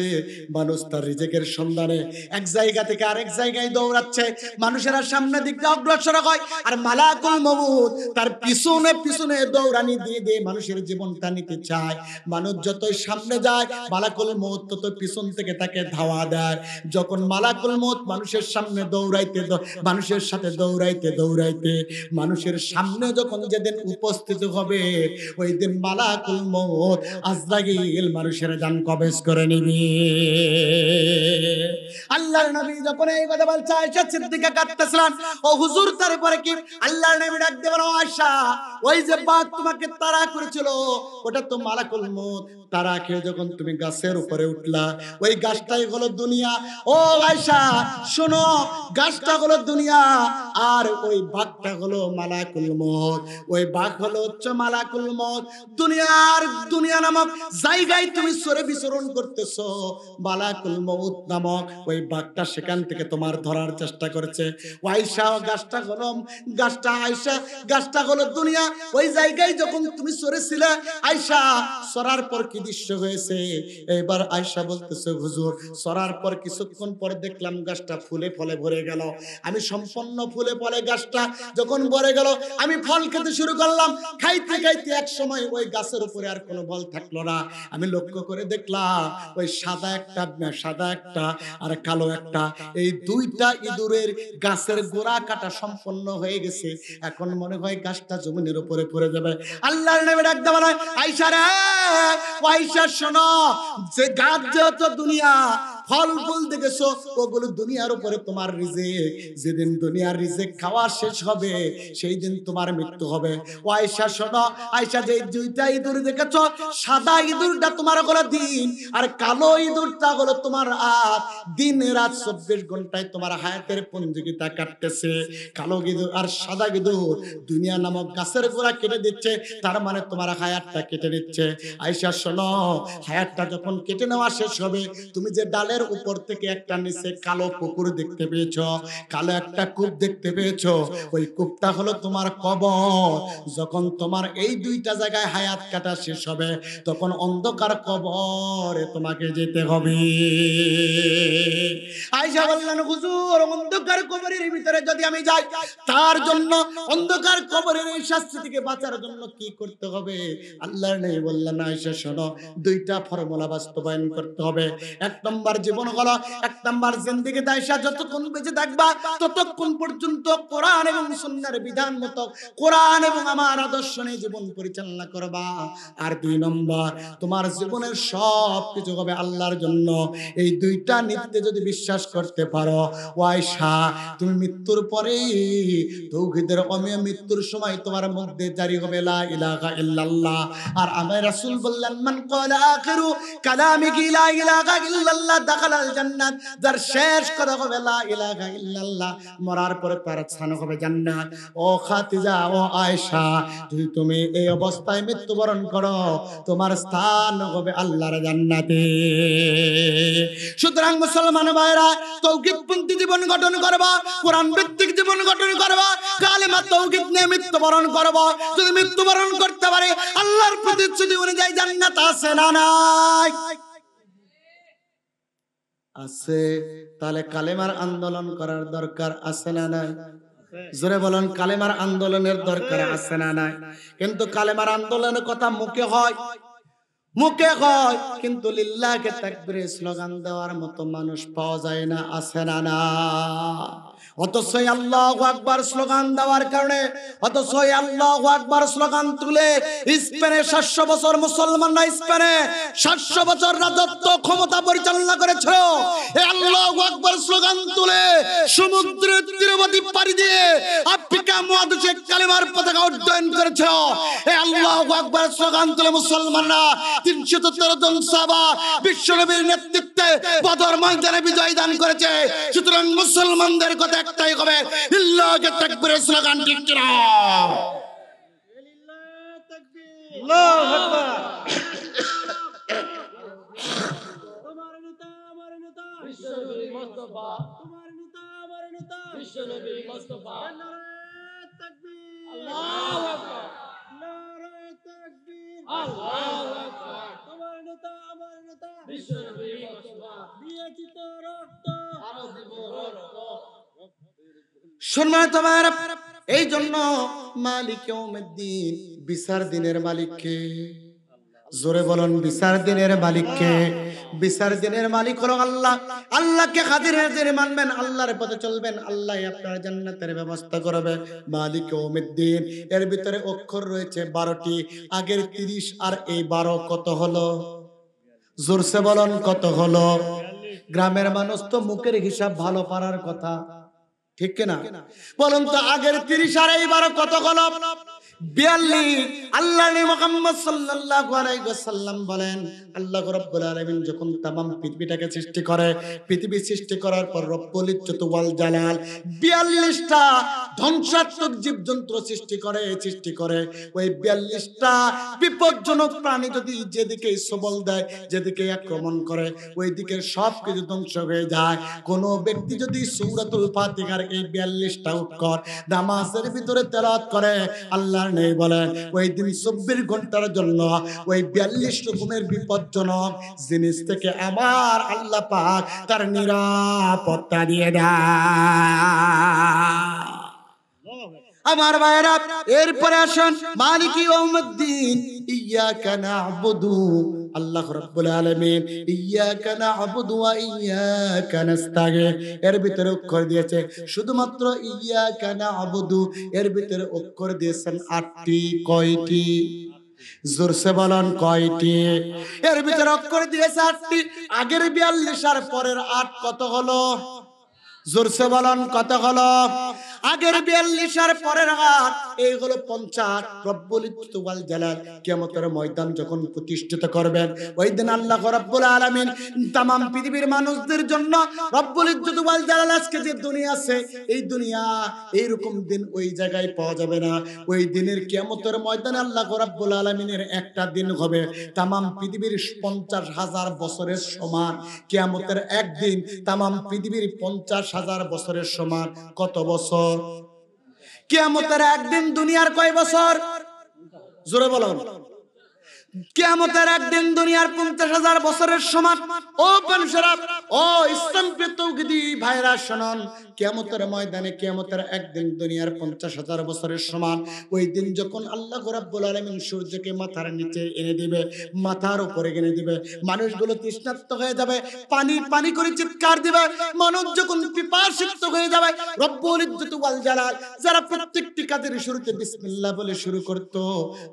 মানুষ তার রিজিকের সন্ধানে এক জায়গা থেকে আরেক জায়গায় দৌড়াচ্ছে, মানুষেরা সামনে দিক দিয়ে অগ্রসর হয়, আর মালাকুল মউত তার পিছনে পিছনে দৌড়ানি দিয়ে দিয়ে মানুষের জীবনটা নিতে চায়। মানুষ যতই সামনে যায় মালাকুল মউত তত পিছন থেকে তাকে ধাওয়া দেয়। যখন মালাকুল মউত মানুষের সামনে দৌড়াইতে মানুষের সাথে দৌড়াইতে দৌড়াইতে মানুষের সামনে যখন যেদিন উপস্থিত হবে, ওই দিন মালাকুল মউত আজরাইল মানুষের জান কবজ করে নিবে। আল্লাহর নবী যখন এই কথা বলছে আয়েশা সিদ্দিকা কাঁদতেছিলেন। ও হুজুর, তারপরে কি? আল্লাহর নবী ডাক দিয়ে বলেন আয়েশা, ওই যে বাঘ তোমাকে তাড়া করেছিল ওটা তো মালাকুল মউত। তাড়া খেয়ে যখন তুমি গাছের উপরে উঠলা, ওই গাছটাই হলো দুনিয়া। ও আয়েশা শোনো, গাছটা হলো দুনিয়া আর ওই বাঘটা হলো মালাকুল মউত। ওই বাঘ হলো হচ্ছে মালাকুল মউত। দুনিয়া নামক জায়গায় তুমি সরে বিচরণ করতেছো, বালাকুল মউত নামক ওই বাঘটা সেখান থেকে তোমার ধরার চেষ্টা করেছে। আয়েশা গাছটা হলো দুনিয়া। ওই জায়গায় যখন তুমি সরেছিলে আয়েশা, সরার পর কি দৃশ্য হয়েছে? এবার আয়েশা বলতেছে, হুজুর সরার পর কিছুক্ষণ পরে দেখলাম গাছটা ফুলে ফলে ভরে গেল। আমি সম্পূর্ণ ফুলে ফলে গাছটা যখন ভরে গেল, আমি ফল খেতে শুরু করলাম। খাইতে খাইতে এক সময় ওই গাছের উপরে আর কোনো ফল থাকলো না। আমি লক্ষ্য করে দেখলাম ওই সাদা একটা আর কালো একটা, এই দুইটা ইঁদুরের গাছের গোড়া কাটা সম্পন্ন হয়ে গেছে। এখন মনে হয় গাছটা জমিনের উপরে পড়ে যাবে। আল্লাহর নবী ডাক দেওয়া নয়, আয়েশা রে, আয়েশা শোনো, যে গাছ যেহেতু দুনিয়া, ফল ফুল দেখেছো, ওগুলো দুনিয়ার উপরে তোমার রিজিক। যেদিন দুনিয়ার রিজিক খাওয়া শেষ হবে সেই দিন তোমার মৃত্যু হবে। ও আয়েশা শোনো, আয়েশা যে দুইটা ইঁদুর দেখেছো, সাদা ইঁদুরটা তোমার হলো দিন, আর কালো ইঁদুরটা হলো তোমার রাত। দিন রাত 24 ঘন্টায় তোমার হায়াতের পঞ্জিকা কাটতেছে। কালো ইঁদুর আর সাদা ইঁদুর দুনিয়া নামক গাছের গোড়া কেটে দিচ্ছে, তার মানে তোমার হায়াতটা কেটে নিচ্ছে। আয়েশা শোনো, হায়াতটা যখন কেটে নেওয়া শেষ হবে, তুমি যে ডালের উপর থেকে একটা নিচে কালো পুকুর দেখতে পেয়েছো, কালো একটা কূপ দেখতে পেয়েছো, ওই কূপটা হলো তোমার কবর। যখন তোমার এই দুইটা জায়গায় হায়াত কাটা শেষ হবে, তখন অন্ধকার কবরে তোমাকে যেতে হবে। আয়েশা বললেন, হুজুর অন্ধকার কবরের ভিতরে যদি আমি যাই, তার জন্য অন্ধকার কবরের এই শাস্তি থেকে বাঁচার জন্য কি করতে হবে? আল্লাহর নবী বললেন, আয়েশা শোনো, দুইটা ফর্মুলা বাস্তবায়ন করতে হবে। এক নম্বর জীবন হলো, এক নম্বর জিন্দেগিতে আয়েশা যতক্ষণ বেঁচে থাকবা ততক্ষণ পর্যন্ত কোরআন এবং সুন্নাহর বিধান মতো, কোরআন এবং আমার আদর্শ নিয়ে জীবন পরিচালনা করবা। আর দুই নম্বর, তোমার জীবনের সব কিছু হবে আল্লাহর জন্য। এই দুইটা নীতিতে যদি বিশ্বাস করতে পারো, ও আয়েশা, তুমি মৃত্যুর পরে তাওহীদের অমিয় মৃত্যুর সময় তোমার মধ্যে জারি হবে লা ইলাহা ইল্লাল্লাহ। আর আমার রাসূল বললেন, মান ক্বালা আখিরু কালামিহি লা ইলাহা ইল্লাল্লাহ দাখালাল জান্নাত। যার শেষ কথা হবে লা ইলাহা ইল্লাল্লাহ, মরার পরে তার স্থান হবে জান্নাত। ও খাদিজা, ও আয়েশা, যদি তুমি এই অবস্থায় মৃত্যুবরণ করো, তোমার স্থান হবে আল্লাহর জান্নাতে। সুতরাং মুসলমান ভাইরা, তাওহীদপন্থী জীবন গঠন করবা, কোরআন ভিত্তিক জীবন গঠন করবা, কালেমা তাওহীদ নিয়ে মৃত্যুবরণ করবা। যদি মৃত্যুবরণ করতে পারে, আল্লাহর প্রতিশ্রুতি অনুযায়ী জান্নাত আছে না নাই? আছে। তাহলে কালেমার আন্দোলন করার দরকার আছে না নাই? জোরে বলেন, কালেমার আন্দোলনের দরকার আছে না নাই? কিন্তু কালেমার আন্দোলনের কথা মুখে হয়, কিন্তু লিল্লাহকে তাকবীরের স্লোগান দেওয়ার মতো মানুষ পাওয়া যায় না, আছে না না? অথচ আল্লাহু আকবার স্লোগান দেওয়ার কারণে, অথচ আল্লাহু আকবার স্লোগান তুলে স্পেনে 700 বছর মুসলমানরা স্পেনে 700 বছর রাজত্ব ক্ষমতা পরিচালনা করেছিল। এই আল্লাহু আকবার স্লোগান তুলে সমুদ্রের তীরবর্তী পাড়ি দিয়ে আফ্রিকা মহাদেশে কালেমার পতাকা উড্ডয়ন করেছিল। এই আল্লাহু আকবার স্লোগান তুলে মুসলমানরা 313 জন সাহাবা বিশ্বনবীর নেতৃত্বে বদর ময়দানে বিজয় দান করেছে। সুতরাং মুসলমানদের কথা একটাই হবে, লিল্লাহি তাকবীরের স্লোগান ঠিক কিনা? লিল্লাহি তাকবীর, আল্লাহু আকবার। তোমার নেতা আমার নেতা বিশ্বনবী মুস্তাফা, তোমার নেতা আমার নেতা বিশ্বনবী মুস্তাফা। নারে তাকবীর, আল্লাহু আকবার। নারে তাকবীর, আল্লাহু আকবার। তোমার নেতা আমার নেতা বিশ্বনবী মুস্তাফা, দিয়েছি তো রক্ত, আরো দিব রক্ত। সম্মানিত ভাইরা, এই জন্য মালিক ইয়াউমিদ্দিন, বিচার দিনের মালিককে, জোরে বলুন, বিচার দিনের মালিককে। বিচার দিনের মালিক হলো আল্লাহ। আল্লাহকে হাজির হাজির মানবেন, আল্লাহর পথে চলবেন, আল্লাহ আপনার জান্নাতের ব্যবস্থা করবে। মালিক ইয়াউমিদ্দিন, এর ভিতরে অক্ষর রয়েছে 12টি। আগের 30 আর এই 12 কত হলো? জোরসে বলুন, কত হলো? গ্রামের মানুষ তো মুখের হিসাব ভালো পারার কথা, ঠিক কিনা? বলুন তো, আগের 30 আর এই 12 কত হলো? 42 আল্লাহ নবী মুহাম্মদ সাল্লাল্লাহু আলাইহি ওয়াসাল্লাম বলেন আল্লাহ রাব্বুল আলামিন যখন तमाम পৃথিবীটাকে সৃষ্টি করে, পৃথিবী সৃষ্টি করার পর রব্বুল ইজ্জত ওয়াল জালাল 42টা ধ্বংসাত্মক জীবজন্তু সৃষ্টি করে ওই 42টা বিপজ্জনক প্রাণী যদি যেদিকে সবল দেয়, যেদিকে আক্রমণ করে, ওই দিকের সবকিছু ধ্বংস হয়ে যায়। কোন ব্যক্তি যদি সূরাতুল ফাতিহার এই 42টা অক্ষর নামাজের ভিতরে তেলাওয়াত করে, আল্লাহর নবী বলেন ওই দিন 24 ঘন্টার জন্য ওই 42 রকমের বিপজ্জনক জিনিস থেকে আমার আল্লাহ পাক তার নিরাপত্তা দিয়ে দেয়। আমার ভাইরা, এরপরে আসেন মালিকি ইয়াউমিদ্দিন, ইয়াকা না'বুদু, আল্লাহ রাব্বুল আলামিন ইয়াকা না'বুদু ওয়া ইয়াকা নাস্তাঈন এর ভিতরে অক্ষর দিয়েছে শুধুমাত্র ইয়াকা না'বুদু, এর ভিতরে অক্ষর দিয়েছেন 8টি। কয়টি? জোরসে বলেন কয়টি? এর ভিতরে অক্ষর দিয়েছে 8টি। আগের 42 আর পরের 8 কত হলো? জোরসে বলেন কত হলো? আগের 42 আর পরের 8 এই হলো 50। রব্বুল ইজ্জত ওয়াল জালাল কিয়ামতের ময়দান যখন প্রতিষ্ঠিত করবেন, ওই দিন আল্লাহ রাব্বুল আলামিন तमाम পৃথিবীর মানুষদের জন্য রব্বুল ইজ্জত ওয়াল জালাল আজকে যে দুনিয়া আছে, এই দুনিয়া এইরকম দিন ওই জায়গায় পাওয়া যাবে না। ওই দিনের কিয়ামতের ময়দানে আল্লাহ রাব্বুল আলামিনের একটা দিন হবে तमाम পৃথিবীর 50,000 বছরের সমান। কিয়ামতের একদিন तमाम পৃথিবীর 50,000 বছরের সমান। কত বছর? কিয়ামতের একদিন দুনিয়ার কয় বছর? জোরে বলো। কিয়ামতের একদিন দুনিয়ার 50,000 বছরের সমান। ও মানুষেরা, ও ইসলাম প্রিয় তৌহিদি ভাইরা শুনুন, কিয়ামতের ময়দানে কিয়ামতের একদিন দুনিয়ার 50,000 বছরের সমান। ওই দিন যখন আল্লাহ রাব্বুল আলামিন সূর্যকে মাথার নিচে এনে দিবে, মাথার উপরে এনে দিবে, মানুষগুলো তৃষ্ণার্ত হয়ে যাবে, পানি পানি করে চিৎকার দিবে। মানুষ যখন পিপাসিত হয়ে যাবে, রব্বুল ইজ্জত ওয়াল জালাল যারা প্রত্যেকটি কাজের শুরুতে বিসমিল্লাহ বলে শুরু করত,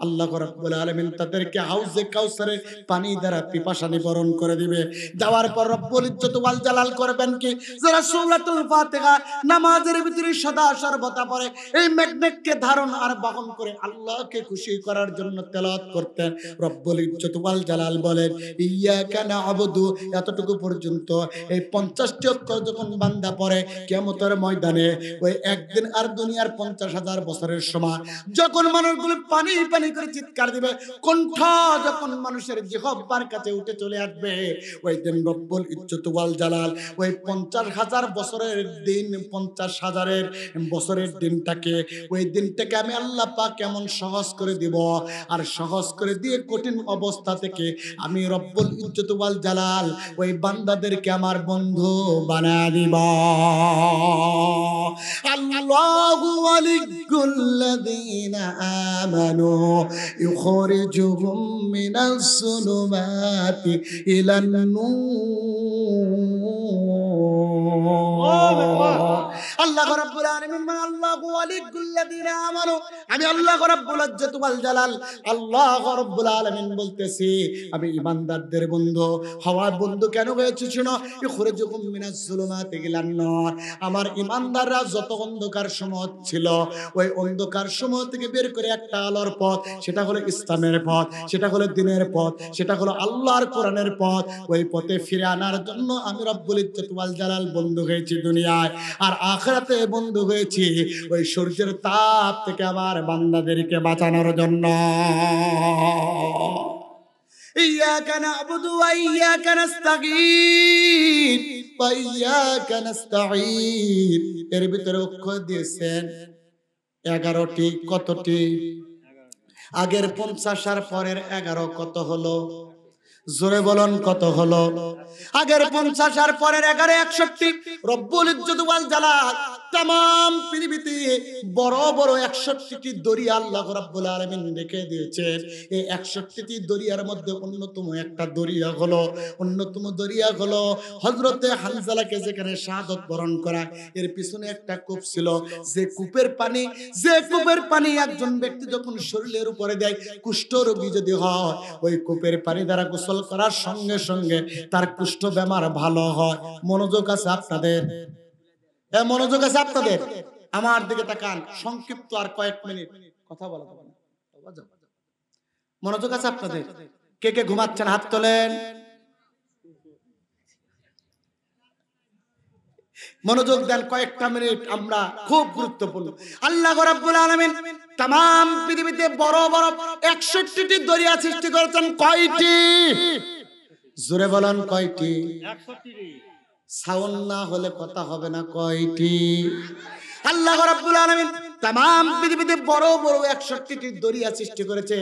আল্লাহ রাব্বুল আলামিন তাদেরকে হাউজে কাউসারে পানি দ্বারা পিপাসা নিবারণ করে দিবে। দেওয়ার পর রব্বুল ইজ্জত ওয়াল জালাল করবেন কি, যারা সূরাতুল ফাতিহা নামাজের ভিতরে সদা সর্বদা পড়ে, এই ম্যাগনেটকে ধারণ আর বহন করে আল্লাহকে খুশি করার জন্য তেলাওয়াত করতেন, রব্বুল ইজ্জত ওয়াল জালাল বলেন ইয়াকা না'বুদু, এতটুকু পর্যন্ত এই 50টি অক্ষর যখন বান্দা পড়ে, কিয়ামতের ময়দানে ওই একদিন আর দুনিয়ার 50,000 বছরের সমান। যখন মানুষগুলো পানি পানি করে চিৎকার দিবে, কণ্ঠ যখন মানুষের জিহ্বার কাছে উঠে চলে আসবে, ওই দিন রব্বুল ইজ্জত ওয়াল জালাল ওই 50,000 বছরের দিন, 50,000 বছরের দিনটাকে, ওই দিনটাকে আমি আল্লাহ পাক কেমন সহজ করে দিব, আর সহজ করে দিয়ে কঠিন অবস্থা থেকে আমি রব্বুল ইজ্জত ওয়াল জালাল ওই বান্দাদেরকে আমার বন্ধু বানায় দিব। আল্লাহু ওয়ালিয়্যুল্লাযীনা আমানু ইউখরিজুহুম মিনাস যুলুমাতি ইলান নূর। আল্লাহ রাব্বুল আলামিন মানে আল্লাহু ওয়ালিয়্যুল্লাযীনা আমানু, আমি আল্লাহ রাব্বুল ইজ্জত ওয়াল জালাল, আল্লাহ রাব্বুল আলামিন বলতেছি আমি ঈমানদারদের বন্ধু হওয়ার বন্ধু কেন হয়েছে শুনো, ইখরিজুহুম মিনাস যুলুমাতি ইলান নূর। আমার ঈমানদাররা যত অন্ধকার সমূহ ছিল, ওই অন্ধকার সমূহ থেকে বের করে একটা আলোর পথ, সেটা হলো ইসলামের পথ, সেটা হলো দ্বীনের পথ, সেটা হলো আল্লাহর কোরআনের পথ, ওই পথে ফিরে আনার জন্য আমি রব্বুল ইজ্জত ওয়াল জালাল বন্ধু হয়েছি দুনিয়ায়, আর আখিরাতে বন্ধু হয়েছি ওই সূর্যের তাপ থেকে আমার বান্দাদেরকে বাঁচানোর জন্য। ইয়াকা না'বুদু ওয়া ইয়াকা নাস্তাঈন ওয়া ইয়াকা নাস্তাঈন এর ভিতরে অক্ষর দিয়েছেন 11টি। কতটি? আগের 50 আর পরের 11 কত হলো? জোরে বলুন কত হলো? আগের 50 আর পরের 11 61। রব্বুল ইজ্জত ওয়াল জালাল तमाम পৃথিবীতে বড় বড় 61টি দরিয়া আল্লাহ রাব্বুল আলামিন রেখে দিয়েছেন। এই 61টি দরিয়ার মধ্যে অন্যতম দরিয়া হলো হযরতে হানজালাকে যেখানে শাহাদাত বরণ করা, এর পিছনে একটা কূপ ছিল, যে কূপের পানি একজন ব্যক্তি যখন শরীরের উপরে দেয়, কুষ্ঠ রোগী যদি হয়, ওই কূপের পানি দ্বারা গোসল করার সঙ্গে সঙ্গে তার কুষ্ঠ বেমার ভালো হয়। মনোযোগ আছে আপনাদের? মনোযোগ আছে আপনাদের? আমার দিকে তাকান, সংক্ষিপ্ত আর কয়েক মিনিট কথা বলা যাবে না। মনোযোগ আছে আপনাদের? কে কে ঘুমাচ্ছেন হাত তোলেন। মনোযোগ দেন, কয়েকটা মিনিট আমরা খুব গুরুত্বপূর্ণ। আল্লাহ রাব্বুল আলামিন तमाम পৃথিবীতে বড় বড় 61টি দরিয়া সৃষ্টি করেছেন। কয়টি? জোরে বলেন কয়টি? 61টি। সাউন্ড না হলে কথা হবে না। কয়টি? আল্লাহ রাব্বুল আলামিন तमाम পৃথিবীতে বড় বড় 61টি দরিয়া সৃষ্টি করেছে।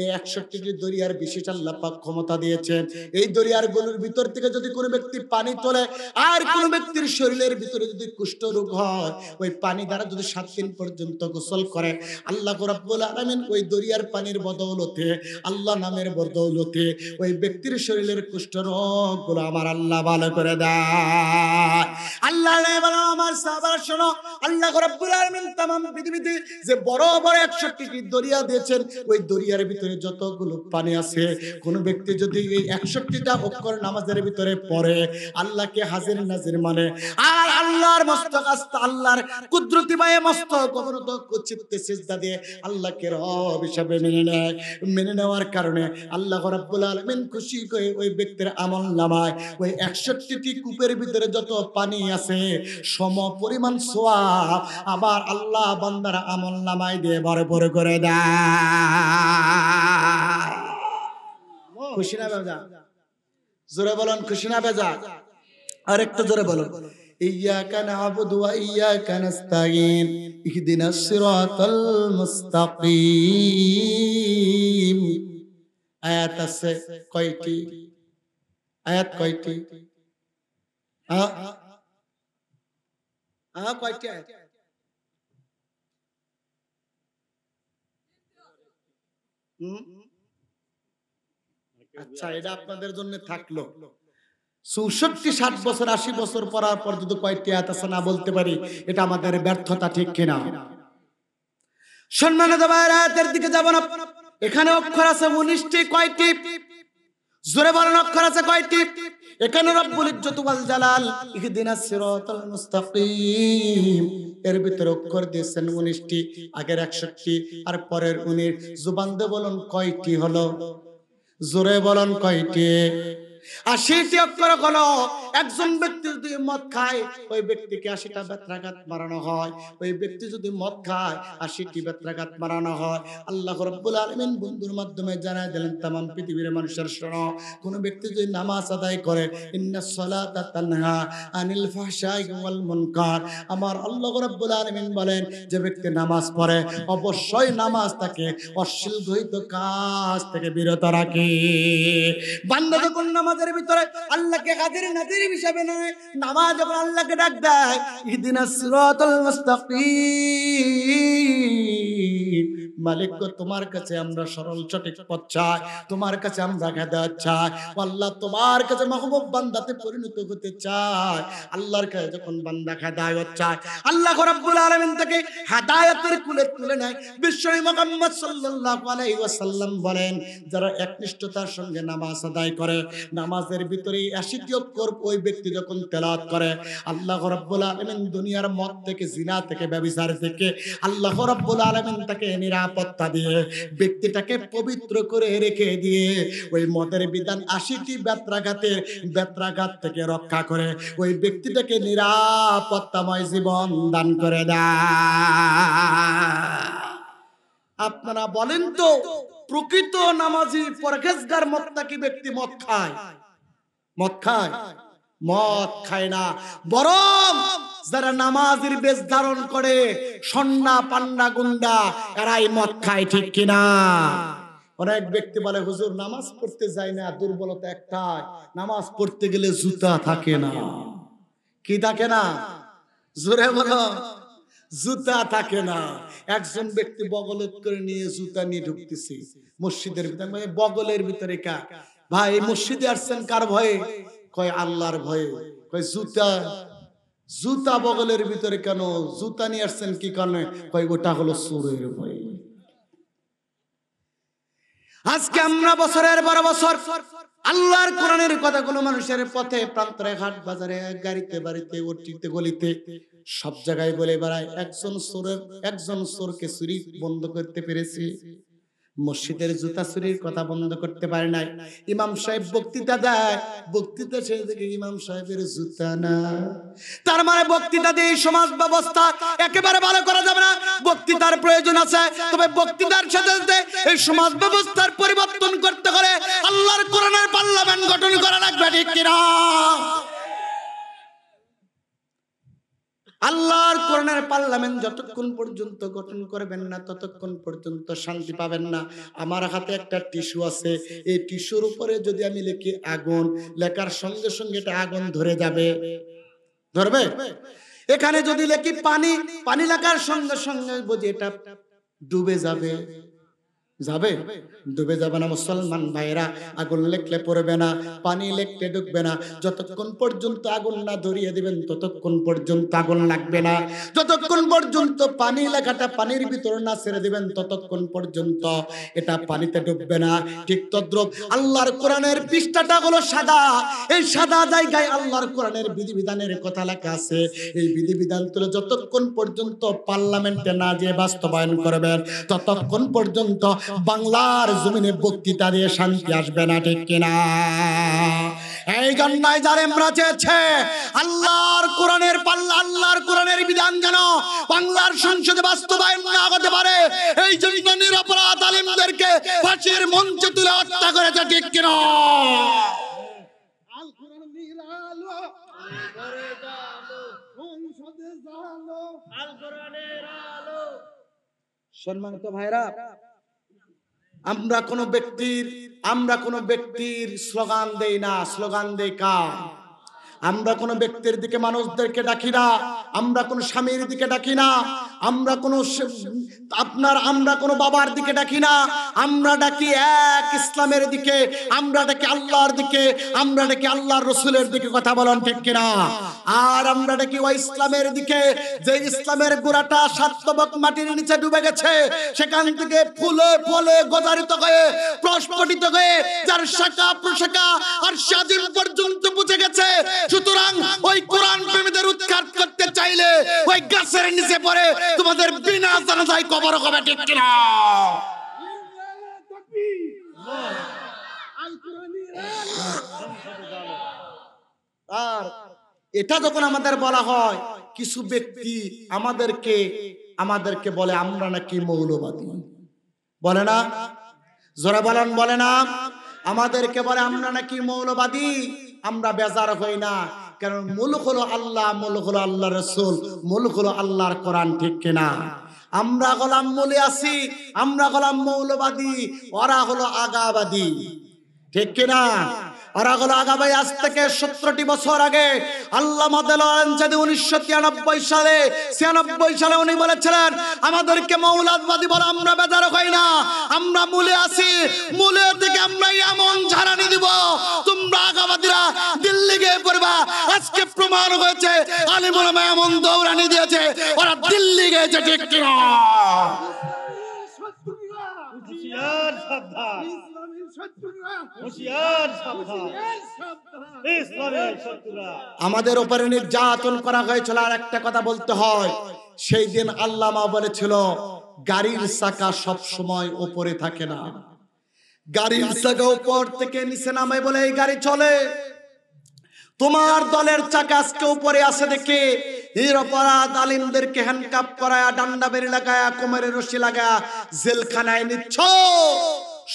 এই 61টি দরিয়ার বিশেষ আল্লাহ পাক ক্ষমতা দিয়েছেন। এই দরিয়াগুলোর ভিতর থেকে যদি কোনো ব্যক্তি পানি তোলে আর কোনো ব্যক্তির শরীরের ভিতরে যদি কুষ্ঠ রোগ হয়, ওই পানি দ্বারা যদি 7 দিন পর্যন্ত গোসল করে, আল্লাহ রাব্বুল আলামিন ওই দরিয়ার পানির বদৌলতে, আল্লাহ নামের বদৌলতে ওই ব্যক্তির শরীরের কুষ্ঠ রোগগুলো আমার আল্লাহ ভালো করে দেয়। আল্লাহ বলে আমার সাহাবারা শোনো, আল্লাহ রাব্বুল আলামিন तमाम পৃথিবীতে যে বড় বড় 61টি দরিয়া দিয়েছেন, ওই দরিয়ার ভিতরে যতগুলো পানি আছে, কোন ব্যক্তি যদি এই 61টা অক্ষর নামাজের ভিতরে পড়ে, আল্লাহকে হাজির নাজির মানে, আর আল্লাহর মস্তক আস্তে আল্লাহর কুদরতি বায়ে মস্তক অবনত চিত্তে সিজদা দিয়ে আল্লাহকে রব হিসাবে মেনে নেয়। মেনে নেওয়ার কারণে আল্লাহ রাব্বুল আলামিন খুশি হয়ে ওই ব্যক্তির আমলনামায় ওই 61টি কূপের ভিতরে যত পানি আছে সম পরিমাণ সওয়াব আবার আল্লাহ বান্দার আমলনামায় দিয়ে ভরপুর করে দেয়। খুশি না বেজা? জোরে বলেন খুশি না বেজা? আর একটু জোরে বলুন। ইয়্যাকা না'বুদু ওয়া ইয়্যাকা নাস্তাঈন ইহদিনাস সিরাতাল মুস্তাকিম। আয়াত আছে কয়টি? আয়াত কয়টি? কয়টি আয়াত? আচ্ছা, এটা আপনাদের জন্য থাকলো। 64-60 বছর 80 বছর পড়ার পর যদি কয়টি আয়াত আছে না বলতে পারি, এটা আমাদের ব্যর্থতা, ঠিক কিনা? সম্মানিত ভাইরা, আয়াতের দিকে যাব না। এখানে অক্ষর আছে 19টি। কয়টি? জোরে বলেন, অক্ষর আছে কয়টি? এখানে রব্বুল ইজ্জত ওয়াল জালাল ইহদিনাস সিরাতাল মুস্তাকিম এর ভিতরে অক্ষর দিয়েছেন 19টি। আগের 61 আর পরের 19। জবান দিয়ে বলুন কয়টি হলো? জোরে বলেন কয়টি? 80টি অক্ষর হলো। একজন ব্যক্তি যদি মদ খায়, ওই ব্যক্তিকে 80টা বেত্রাঘাত মারানো হয়। ওই ব্যক্তি যদি মদ খায় 80টি বেত্রাঘাত মারানো হয়। আল্লাহ রাব্বুল আলামিন বন্ধুর মাধ্যমে জানায় দিলেন तमाम পৃথিবীর মানুষের শোনো, কোন ব্যক্তি যদি নামাজ আদায় করে, ইন্নাস সালাতা তানহা আনিল ফাহশাই ওয়াল মুনকার, আমার আল্লাহ রাব্বুল আলামিন বলেন যে ব্যক্তি নামাজ পড়ে অবশ্যই নামাজ তাকে অশ্লীল দৈহিক কাজ থেকে বিরত রাখে। বান্দা যখন নামাজের ভিতরে আল্লাহকে হাজির নাজির হিসাবে নেয়, নামাজ যখন আল্লাহকে ডাক দেয় ইহদিনাস সিরাতাল মুস্তাকিম, মালিক গো তোমার কাছে আমরা সরল সঠিক পথ চাই, তোমার কাছে আমরা হেদায়েত চাই। আল্লাহ তোমার কাছে মাহবুব বান্দাতে পরিণত হতে চায়। আল্লাহর কাছে যখন বান্দা হেদায়েত চায়, আল্লাহ রাব্বুল আলামিন তাকে হেদায়েতের কুলে তুলে নেয়। বিশ্বনবী মুহাম্মদ সাল্লাল্লাহু আলাইহি ওয়াসাল্লাম বলেন, যারা একনিষ্ঠতার সঙ্গে নামাজ আদায় করে, নামাজের ভিতরে 80টি অক্ষর ওই ব্যক্তি যখন তেলাওয়াত করে, আল্লাহ রাব্বুল আলামিন দুনিয়ার মদ থেকে, জিনা থেকে, ব্যভিচার থেকে আল্লাহ রাব্বুল আলামিন তাকে নিরাপত্তা দিয়ে ব্যক্তিটাকে পবিত্র করে রেখে দিয়ে ওই মদের বিধান 80টি বেত্রাঘাত থেকে রক্ষা করে ওই ব্যক্তিটাকে নিরাপত্তাময় জীবন দান করে দেয়। আপনারা বলেন তো, প্রকৃত নামাজি পরহেজগার মুত্তাকি ব্যক্তি মদ খায়? মদ খায়? মদ খায় না। বরং যারা নামাজের বেশ ধারণ করে, সন্না পান্না গুন্ডা, এরাই মদ খায়, ঠিক কিনা? অনেক ব্যক্তি বলে, হুজুর নামাজ পড়তে যায় না, দুর্বলতা একটাই, নামাজ পড়তে গেলে জুতা থাকে না। কি থাকে না? জোরে বলো। জুতা থাকে না। একজন ব্যক্তি বগলত করে নিয়ে জুতা নিয়ে ঢুকতেছে মসজিদের ভিতরে। বগলের ভিতরে কা ভাই, মসজিদে আসছেন কার ভয়ে? কয় আল্লাহর ভয়ে। কয় জুতা বগলের ভিতরে কেন? জুতা নিয়ে আসছেন কি কারণে? কয় ওটা হলো চোরের ভয়ে। আজকে আমরা বছরের পর বছর আল্লাহর কোরআনের কথাগুলো মানুষের পথে, প্রান্তরে, হাট বাজারে, গাড়িতে, বাড়িতে, ওটিতে, গলিতে, সব জায়গায় বলে বেড়ায় একজন চোরকে চুরি বন্ধ করতে পেরেছে। মসজিদের জুতা চুরির কথা বন্ধ করতে পারে নাই। ইমাম সাহেব বক্তৃতা দেয়, বক্তৃতা শেষে দেখে ইমাম সাহেবের জুতা না। তার মানে বক্তৃতা দিয়ে সমাজ ব্যবস্থা একেবারে ভালো করা যাবে না, বক্তৃতার প্রয়োজন আছে, তবে বক্তৃতার সাথে সাথে এই সমাজ ব্যবস্থার পরিবর্তন করতে হলে আল্লাহর কোরআনের পার্লামেন্ট গঠন করা লাগবে, ঠিক কিনা? আল্লাহর কোরআনের পার্লামেন্ট যতক্ষণ পর্যন্ত গঠন করবেন না ততক্ষণ পর্যন্ত শান্তি পাবেন না। আমার হাতে একটা টিস্যু আছে, এই টিস্যুর উপরে যদি আমি লিখি আগুন, লেখার সঙ্গে সঙ্গে এটা আগুন ধরে যাবে, ধরবে? এখানে যদি লিখি পানি, পানি লেখার সঙ্গে সঙ্গে বুঝি এটা ডুবে যাবে, যাবে? ডুবে যাবে না। মুসলমান ভাইরা, আগুন লেখলে পড়বে না, পানি লেখলে ডুববে না। যতক্ষণ পর্যন্ত আগুন না ধরিয়ে দিবেন ততক্ষণ পর্যন্ত আগুন লাগবে না। যতক্ষণ পর্যন্ত পানি লেখাটা পানির ভিতর না ছেড়ে দিবেন ততক্ষণ পর্যন্ত এটা পানিতে ডুববে না। ঠিক তদ্রুপ আল্লাহর কোরআনের পৃষ্ঠাটা হলো সাদা, এই সাদা জায়গায় আল্লাহর কোরআনের বিধিবিধানের কথা লেখা আছে। এই বিধিবিধান তুলে যতক্ষণ পর্যন্ত পার্লামেন্টে না যে বাস্তবায়ন করবেন ততক্ষণ পর্যন্ত বাংলার জমিনে বক্তৃতা দিয়ে শান্তি আসবে না, ঠিক কিনা? এই জন্যই জালেমরা চেয়েছে আল্লাহর কোরআনের আল্লাহর কোরআনের বিধান যেন বাংলার সংসদে বাস্তবায়ন না হতে পারে, এই জন্য নিরপরাধ আলেমদেরকে ফাঁসির মঞ্চে তুলে হত্যা করেছে, ঠিক কিনা? আল কোরআন নিরালো করে জালো সংসদে জালো আল কোরআনের আলো। সম্মানিত ভাইরা, আমরা কোনো ব্যক্তির স্লোগান দেই না, স্লোগান দেই কার? আমরা কোনো ব্যক্তির দিকে মানুষদেরকে ডাকি না, আমরা কোনো স্বামীর দিকে ডাকি না, আমরা কোনো বাবার দিকে ডাকি না, আমরা ডাকি এক ইসলামের দিকে, আমরা ডাকি আল্লাহর দিকে, আমরা ডাকি আল্লাহর রসুলের দিকে, কথা বলেন ঠিক কিনা? আর আমরা ডাকি ওই ইসলামের দিকে যে ইসলামের গোড়াটা সাতবক মাটির নিচে ডুবে গেছে, সেখান থেকে ফুলে ফলে গজারিত হয়ে প্রস্ফুটিত হয়ে যার শাখা প্রশাখা আর স্বাধীন পর্যন্ত পৌঁছে গেছে। সুতরাং ওই কোরআন প্রেমীদের উৎখাত করতে চাইলে ওই গাছের নিচে পড়ে তোমাদের বিনা জানাজায় কবর হবে, ঠিক কিনা? আর এটা যখন আমাদের বলা হয়, কিছু ব্যক্তি আমাদেরকে বলে আমরা নাকি মৌলবাদী, বলে না? জোরে বলেন, বলে না? আমাদেরকে বলে আমরা নাকি মৌলবাদী। আমরা বেজার হই না, কারণ মূল হলো আল্লাহ, মূল হলো আল্লাহ রসুল, মূল হলো আল্লাহর কোরআন, ঠিক কিনা? আমরা হলাম মূলে আছি, আমরা হলাম মৌলবাদী, ওরা হলো আগাবাদী, ঠিক কিনা? ওরা হলো আগাবাই। আজ থেকে 17টি বছর আগে আল্লামা দেলোয়ার যদি 1993 সালে উনি বলেছিলেন আমাদেরকে মৌলবাদী বলে, আমরা বেজার হই না, আমরা মূলে আছি, মূলে থেকে আমরা এমন ঝাড়ানি দিব তোমরা আগাবাদীরা দিল্লি গিয়ে পড়বা। আজকে প্রমাণ হয়েছে আলেম ওলামা এমন দৌড়ানি দিয়েছে ওরা দিল্লি গিয়েছে, ঠিক কিনা? হুঁশিয়ার সাবধান, ইসলামের শত্রুরা হুঁশিয়ার সাবধান, ইসলামের শত্রুরা। আমাদের উপরে নির্যাতন করা হয়েছিল। আর একটা কথা বলতে হয়, সেই দিন আল্লামা বলেছিল গাড়ির চাকা সব সময় উপরে থাকে না, গাড়ির চাকা উপর থেকে নিচে নামে বলে এই গাড়ি চলে। তোমার দলের চাকা আজকে উপরে আছে দেখে নিরপরাধ আলিমদেরকে হ্যান্ডকাপ করায়া, ডান্ডা বেরি লাগায়া, কোমরে রশি লাগায়া জেলখানায় নিচ্ছ।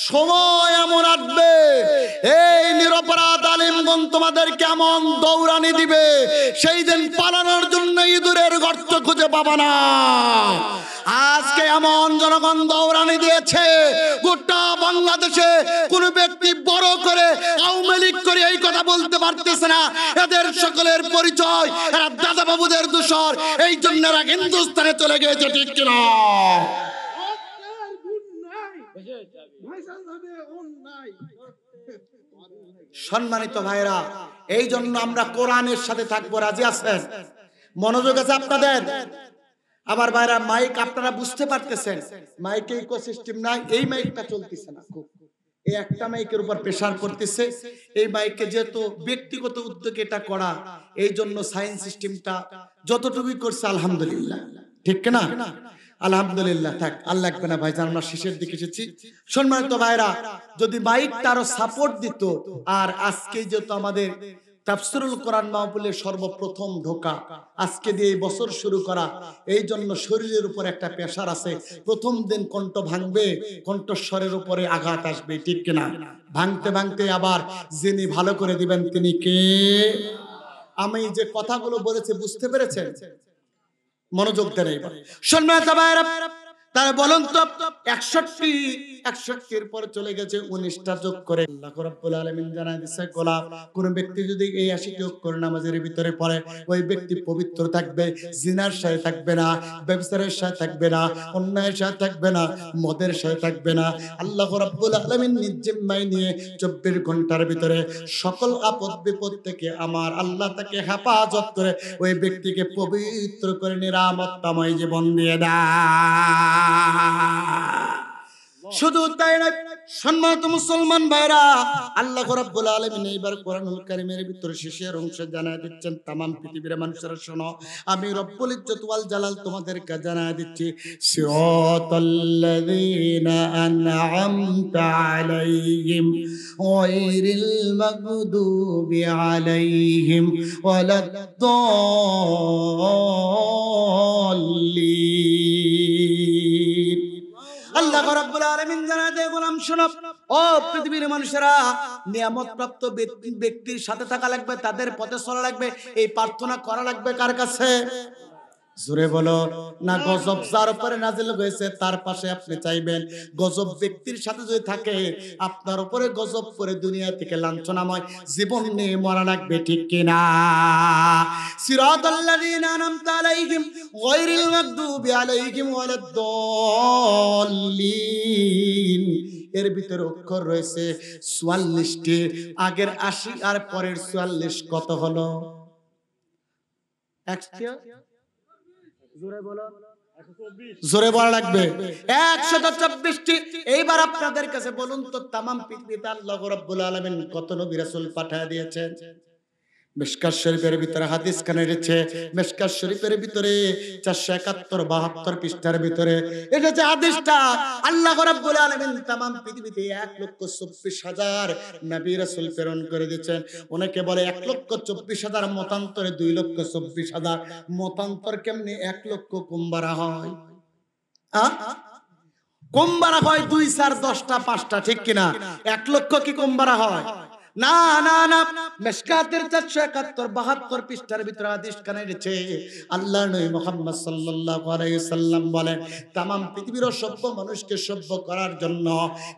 সময় এমন আসবে এই নিরপরাধ আলিমগণ তোমাদেরকে এমন দৌড়ানি দিবে, সেই দিন পালানোর জন্য ইঁদুরের গর্ত খুঁজে পাবা না। আজকে এমন জনগণ দৌড়ানি দিয়েছে, গোটা বাংলাদেশে কোন ব্যক্তি বড় করে আওয়ামী লীগ করে এই কথা বলতে পারতেছে না। এদের সকলের পরিচয় এরা দাদা বাবুদের দোসর, এই জন্য এরা হিন্দুস্তানে চলে গিয়েছে, ঠিক কিনা? সম্মানিত ভাইরা, এই জন্য আমরা কোরআনের সাথে থাকবো। রাজি আছেন? মনোযোগ আছে আপনাদের? আবার ভাইরা, মাইক আপনারা বুঝতে পারতেছেন, মাইকে ইকোসিস্টেম নাই, এই মাইকটা চলতেছে না, খুব এই একটা মাইকের উপর প্রেসার করতেছে। এই মাইকে যেহেতু ব্যক্তিগত উদ্যোগে এটা করা, এই জন্য সাইন্স সিস্টেমটা যতটুকুই করছে আলহামদুলিল্লাহ, ঠিক না? আলহামদুলিল্লাহ, থাক আর লাগবে না ভাইজান, আমরা শেষের দিকে এসেছি। সম্মানিত ভাইরা, যদি মাইকটা আরো সাপোর্ট দিত, আর আজকে যেহেতু আমাদের তাফসীরুল কোরআন মাহফিলের সর্বপ্রথম ঢোকা, আজকে দিয়ে এই বছর শুরু করা, এই জন্য শরীরের উপর একটা প্রেশার আছে। প্রথম দিন কণ্ঠ ভাঙবে, কণ্ঠস্বরের উপরে আঘাত আসবে, ঠিক কিনা? ভাঙতে ভাঙতে আবার যিনি ভালো করে দিবেন তিনি কে? আমি যে কথাগুলো বলেছি বুঝতে পেরেছেন? মনোযোগ দেন এবার। সম্মানিত ভাইরা, তাহলে বলুন তো 61 এর পরে চলে গেছে 19টা যোগ করে আল্লাহ রাব্বুল আলামিন জানায় দিয়েছে, গোলাপ কোন ব্যক্তি যদি এই 80 যোগ করে নামাজের ভিতরে পড়ে, ওই ব্যক্তি পবিত্র থাকবে, জিনার সাথে থাকবে না, ব্যভিচারের সাথে থাকবে না, অন্যায়ের সাথে থাকবে না, মদের সাথে থাকবে না। আল্লাহ রাব্বুল আলামিন নিজ জিম্মায় নিয়ে 24 ঘন্টার ভিতরে সকল আপদ বিপদ থেকে আমার আল্লাহ তাকে হেফাজত করে ওই ব্যক্তিকে পবিত্র করে নিরাপত্তাময় জীবন দিয়ে দেয়। শুধু তাই নয়, সম্মানিত মুসলমান ভাইরা, আল্লাহ রাব্বুল আলামিন এইবার কোরআনুল কারীমের ভিতরে শেষের অংশে জানায় দিচ্ছেন, তামাম পৃথিবীর মানুষেরা শোনো, আমি রব্বুল ইজ্জত ওয়াল জালাল তোমাদেরকে জানায় দিচ্ছি, সিরাতাল্লাযীনা আন'আমতা আলাইহিম গায়রিল মাগদুবি আলাইহিম ওয়ালাদ-দাল্লিন। আল্লাহ রাব্বুল আলামিন জানায় দেয়, গোলাম শোনো, ও পৃথিবীর মানুষেরা, নিয়ামত প্রাপ্ত ব্যক্তির সাথে থাকা লাগবে, তাদের পথে চলা লাগবে, এই প্রার্থনা করা লাগবে কার কাছে? জোরে বলো না। গজব যার উপরে নাজিল হয়েছে তার পাশে আপনি চাইবেন। গজব ব্যক্তির সাথে যদি থাকে, আপনার উপরে গজব করে দুনিয়া থেকে লাঞ্ছনাময় জীবন নিয়ে মরা লাগবে, ঠিক কিনা? সিরাতাল্লাযীনা আন'আমতা আলাইহিম গায়রিল মাগদুবি আলাইহিম ওয়ালাদ-দাল্লিন। এর ভিতরে অক্ষর রয়েছে 44টি। আগের 80 আর পরের 44 কত হলো? জোরে বলা লাগবে, 124টি। এইবার আপনাদের কাছে বলুন তো, তামাম পৃথিবীতে আল্লাহ রাব্বুল আলামিন কত নবী রাসূল পাঠিয়ে দিয়েছেন? মিশকাত শরীফের ভিতরে হাদিস কানে রয়েছে, মিশকাত শরীফের ভিতরে 471-72 পৃষ্ঠার ভিতরে এটা যে হাদিসটা, আল্লাহ রাব্বুল আলামিন তামাম পৃথিবীতে 1,24,000 নবী রাসূল প্রেরণ করে দিয়েছেন। অনেকে বলে 1,24,000 মতান্তরে 2,24,000। মতান্তর কেমনে 1 লক্ষ কুম্বারা হয়? কুম্বারা হয় 2, 4, 10টা 5টা, ঠিক কিনা? 1 লক্ষ কি কুম্বারা হয়? না না না। মিশকাতের 471-72 পৃষ্ঠার ভিতরে হাদিস কানে রয়েছে, আল্লাহর নবী মুহাম্মদ সাল্লাল্লাহু আলাইহি সাল্লাম বলেন, तमाम পৃথিবীর সভ্য মানুষকে সভ্য করার জন্য,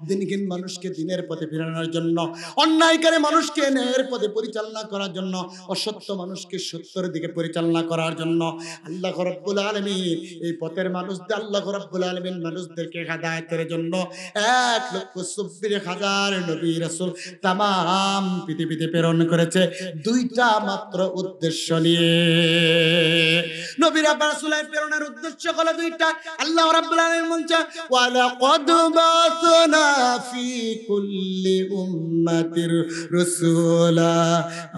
দিনহীন মানুষকে দিনের পথে ফেরানোর জন্য, অন্যায়কারী মানুষকে ন্যায়ের পথে পরিচালনা করার জন্য, অসত্য মানুষকে সত্যের দিকে পরিচালনা করার জন্য আল্লাহ রাব্বুল আলামিন এই পথের মানুষদের, আল্লাহ রাব্বুল আলামিন মানুষদেরকে হেদায়েতের জন্য 1,24,000 নবী রাসূল तमाम পৃথিবীতে প্রেরণ করেছে, 2টা মাত্র উদ্দেশ্য নিয়ে। নবী রাসূলের প্রেরণের উদ্দেশ্য হলো 2টা। আল্লাহ রাব্বুল আলামিন বলেন, ওয়া লাকাদ বাসনা ফি কুল্লি উম্মাতির রাসূলা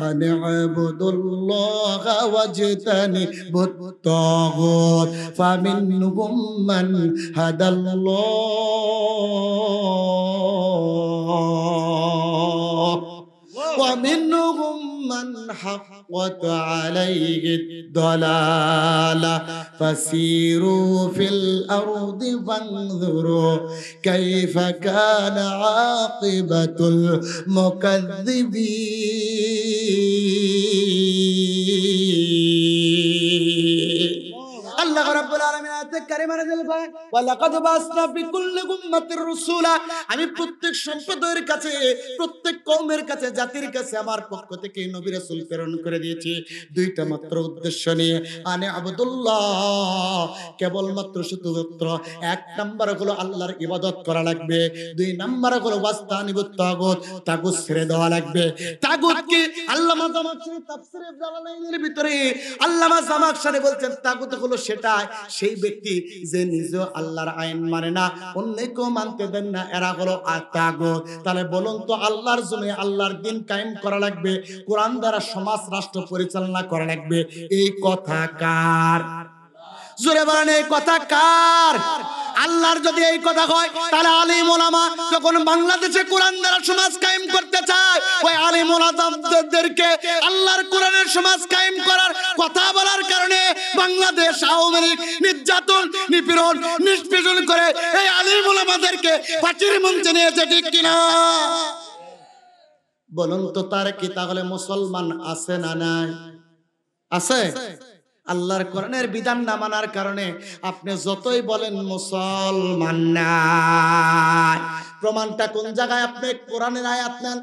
আন ইবুদুল্লাহা ওয়াজতানিবুত তাগুত ফামিনহুম মান হাদাল্লাহ ومنهم من حقت عليه الضلالة فسيروا في الأرض فانظروا كيف كان عاقبة المكذبين। আল্লাহ রাব্বুল আলামিন আয়াতে কারিমা নাযিল করেন, ওয়া লাকাদ বাসনা ফি কুল্লি উম্মাতির রাসূলা, আমি প্রত্যেক সম্প্রদায়ের কাছে, প্রত্যেক কওমের কাছে, জাতির কাছে আমার পক্ষ থেকে নবী রাসূল প্রেরণ করে দিয়েছি 2টা মাত্র উদ্দেশ্য নিয়ে। আনে আবুদুল্লাহ, কেবলমাত্র শুধুমাত্র 1 নাম্বার হলো আল্লাহর ইবাদত করা লাগবে, 2 নাম্বার হলো ওয়াস্তানিবুত তাগুত, তাগুত ছেড়ে দেওয়া লাগবে। তাগুত কি? আল্লামা জামাখশরী তাফসীরে জালালাইনের ভিতরে আল্লামা জামাখশরী বলছেন, তাগুত হলো সেটা, সেই ব্যক্তি যে নিজে আল্লাহর আইন মানে না, অন্যকেও মানতে দেন না, এরা হলো তাগুত। তাহলে বলুন তো, আল্লাহর জমিনে আল্লাহর দ্বীন কায়েম করা লাগবে, কোরআন দ্বারা সমাজ রাষ্ট্র পরিচালনা করা লাগবে, এই কথা কার? জোরে বলেন এই কথা কার? আল্লাহর যদি এই কথা হয় তাহলে আলিম ওলামা যখন বাংলাদেশে কোরআন দ্বারা সমাজ কায়েম করতে চায় ওই আলিম ওলামাদেরকে আল্লাহর কোরআনের সমাজ কায়েম করার কথা বলার কারণে বাংলাদেশ আওয়ামী লীগ নির্যাতন নিপীড়ন নিষ্পেষণ করে এই আলিম ওলামাদেরকে ফাঁসির মঞ্চে নিয়েছে, ঠিক কিনা? বলুন তো তার কি তাহলে মুসলমান আছে না নাই? আছে? আল্লাহর কোরআনের বিধান না মানার কারণে আপনি যতই বলেন মুসলমান নাই। প্রমাণটা কোন জায়গায়? আপনি কোরআনের আয়াত নেন,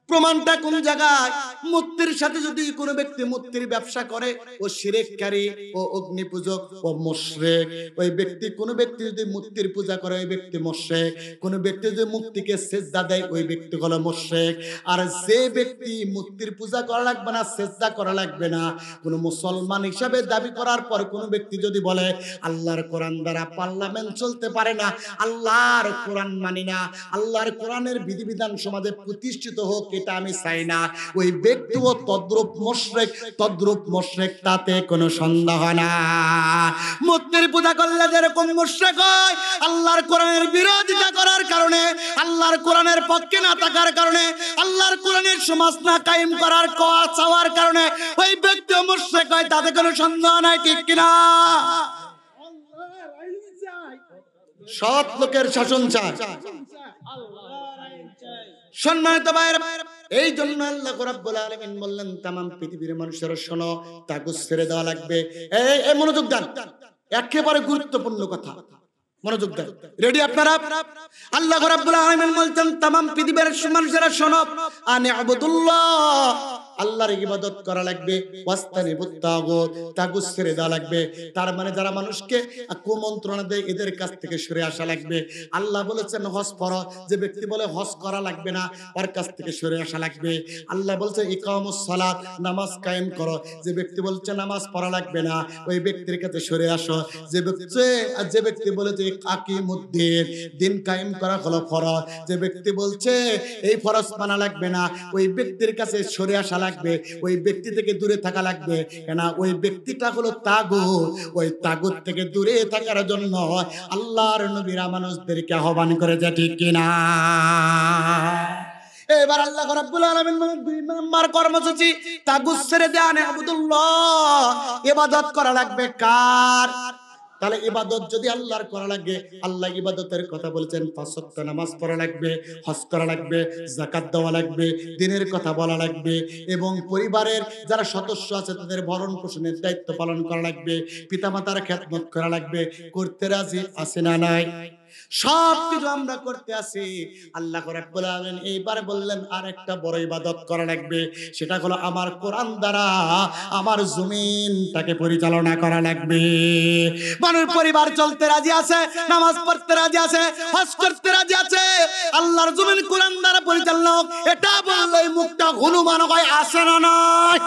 প্রমাণটা কোন জায়গায়? মূর্তির সাথে যদি কোনো ব্যক্তি মূর্তির ব্যবসা করে ও শিরককারী ও অগ্নি পূজক ও মুশরিক। ওই ব্যক্তি, কোনো ব্যক্তি যদি মূর্তির পূজা করে ওই ব্যক্তি মুশরিক, কোনো ব্যক্তি যদি মূর্তিকে সিজদা দেয় ওই ব্যক্তি হলো মুশরিক। আর যে ব্যক্তি মূর্তির পূজা করা লাগবে না, সিজদা করা লাগবে না, কোন মুসলমান হিসাবে দাবি করার পর কোন ব্যক্তি যদি বলে আল্লাহর কোরআন দ্বারা পার্লামেন্ট চলতে পারে না, আল্লাহর কোরআন মানি না, আল্লাহর কোরআনের বিধিবিধান সমাজে প্রতিষ্ঠিত হোক এটা আমি চাই না, ওই ব্যক্তিও তদ্রূপ মুশরিক, তাতে কোনো সন্দেহ না। মূর্তির পূজা করলে যেরকম মুশরিক হয়, আল্লাহর কোরআনের বিরোধিতা করার কারণে, আল্লাহর কোরআনের পক্ষে না থাকার কারণে, আল্লাহর কোরআনের সমাজ না কায়েম করার চাওয়ার কারণে ওই ব্যক্তিও মুশরিক হয়, তাতে কোনো সন্দেহ নাই, ঠিক কিনা? আল্লাহর আইন চাই, সৎ লোকের শাসন চায়। আল্লাহর আইন চাই। সম্মানিত ভাইরা, এই জন্য আল্লাহ রাব্বুল আলামিন বললেন তামাম পৃথিবীর মানুষেরা শোনো, তাগুত ছেড়ে দেওয়া লাগবে। এই মনোযোগ দেন, একেবারে গুরুত্বপূর্ণ কথা, মনোযোগ দেন। রেডি আপনারা? আল্লাহ রাব্বুল আলামিন বলছেন তামাম পৃথিবীর মানুষেরা শোনো, আনি আবুদুল্লাহ, আল্লাহর ইবাদত করা লাগবে, ওয়াস্তানিবুত তাগুত, তাগুত ছেড়ে দেওয়া লাগবে। তার মানে যারা মানুষকে কুমন্ত্রণা দেয় এদের কাছ থেকে সরে আসা লাগবে। আল্লাহ বলেছেন হজ করো, যে ব্যক্তি বলে হজ করা লাগবে না ওর কাছ থেকে সরে আসা লাগবে। আল্লাহ বলছে ইকামুস সালাত, নামাজ কায়েম করো, যে ব্যক্তি বলছে নামাজ পড়া লাগবে না ওই ব্যক্তির কাছে সরে আসো। যে ব্যক্তি বলে যে আকিমুদ্দিন, দিন কায়েম করা হলো ফরজ, যে ব্যক্তি বলছে এই ফরজ মানা লাগবে না ওই ব্যক্তির কাছে সরে আসা লাগবে, ওই ব্যক্তি থেকে দূরে থাকা লাগবে। কেন? ওই ব্যক্তিটা হলো তাগুত, ওই তাগুত থেকে দূরে থাকার জন্য আল্লাহর নবীরা মানুষদেরকে আহ্বান করেছে, ঠিক কিনা? এবার আল্লাহ রাব্বুল আলামিন দুই নাম্বার কর্মসূচি, তাগুত ছেড়ে দেন, আবুদুল্লাহ, ইবাদত করা লাগবে কার? তাহলে ইবাদত যদি আল্লাহর করা লাগে, আল্লাহ ইবাদতের কথা বলেছেন, 5 ওয়াক্ত নামাজ পড়া লাগবে, হজ করা লাগবে, যাকাত দেওয়া লাগবে, দ্বীনের কথা বলা লাগবে, এবং পরিবারের যারা সদস্য আছে তাদের ভরণ পোষণের দায়িত্ব পালন করা লাগবে, পিতামাতার খেদমত করা লাগবে। করতে রাজি আছে না নাই? সব কিছু আমরা করতে আছি। আল্লাহ রাব্বুল আলামিন এইবার বললেন আরেকটা বড় ইবাদত করা লাগবে, সেটা হলো আমার কোরআন দ্বারা আমার জমিনটাকে পরিচালনা করা লাগবে। মানুষ পরিবার চলতে রাজি আছে, নামাজ পড়তে রাজি আছে, হজ করতে রাজি আছে, আল্লাহর জমিন কোরআন দ্বারা পরিচালনা হোক, এটা বললেই মুখটা হনুমান হয়, আসে না নয়?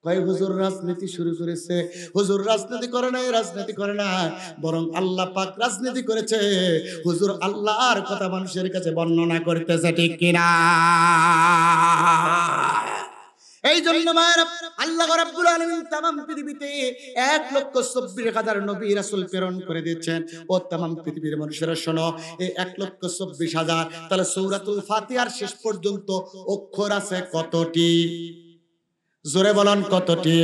কয় হুজুর রাজনীতি শুরু করেছে, হুজুর রাজনীতি করে নাই, রাজনীতি করে না, বরং আল্লাহ পাক রাজনীতি করেছে। হুজুর আল্লাহর কথা মানুষের কাছে বর্ণনা করতেছে, ঠিক কিনা? এই জন্য আল্লাহ রাব্বুল আলামিন তামাম পৃথিবীতে 1,24,000 নবী রাসূল প্রেরণ করে দিয়েছেন। ও তামাম পৃথিবীর মানুষেরা শোনো, এই 1,24,000, তাহলে সূরাতুল ফাতিহার শেষ পর্যন্ত অক্ষর আছে কতটি? জোরে বলেন কতটি?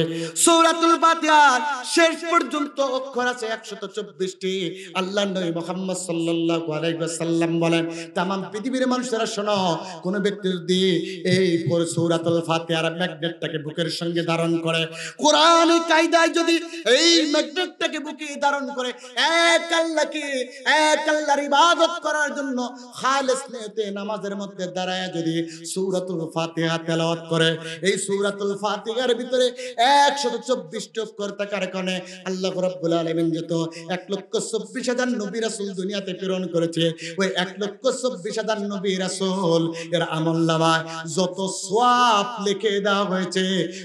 সূরাতুল ফাতিহার শেষ পর্যন্ত অক্ষর আছে 124টি। আল্লাহর নবী মুহাম্মদ সাল্লাল্লাহু আলাইহি ওয়াসাল্লাম বলেন, তামাম পৃথিবীর মানুষেরা শোনো, কোন ব্যক্তি যদি এই সূরাতুল ফাতিহার ম্যাগনেটটাকে বুকের সঙ্গে ধারণ করে, কোরআনি কায়দায় যদি এই ম্যাগনেটটাকে বুকে ধারণ করে, এক আল্লাহর ইবাদত করার জন্য খালেস নিয়তে নামাজের মধ্যে দাঁড়ায় যদি সূরাতুল ফাতিহা তেলাওয়াত করে, এই সূরাতুল ফাতিহার ভিতরে 124টি অক্ষর থাকার কারণে আল্লাহ রাব্বুল আলামিন যত 1,24,000 নবী রাসূল দুনিয়াতে প্রেরণ করেছে, ওই 1,24,000 নবী রাসূল এর আমলনামায় যত সওয়াব লিখে দেওয়া হয়েছে,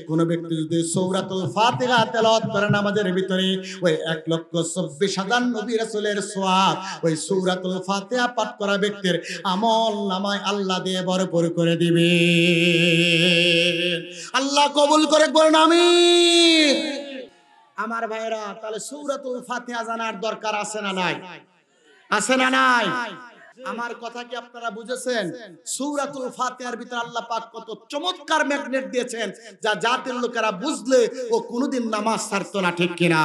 কোন ব্যক্তি যদি সূরাতুল ফাতিহা তেলাওয়াত করে নামাজের ভিতরে, ওই 1,24,000 নবী রাসূলের সওয়াব ওই সূরাতুল ফাতিহা পাঠ করা ব্যক্তির আমলনামায় আল্লাহ দিয়ে ভরপুর করে দিবে। আল্লাহ কবুল করে, বলেন আমিন। আমার ভাইরা, তাহলে সূরাতুল ফাতিহা জানার দরকার আছে না নাই? আছে না নাই? আমার কথা কি আপনারা বুঝেছেন? সূরাতুল ফাতিহার ভিতর আল্লাহ পাক কত চমৎকার ম্যাগনেট দিয়েছেন, যা জাতির লোকেরা বুঝলে ও কোনোদিন নামাজ ছাড়তো না, ঠিক কিনা?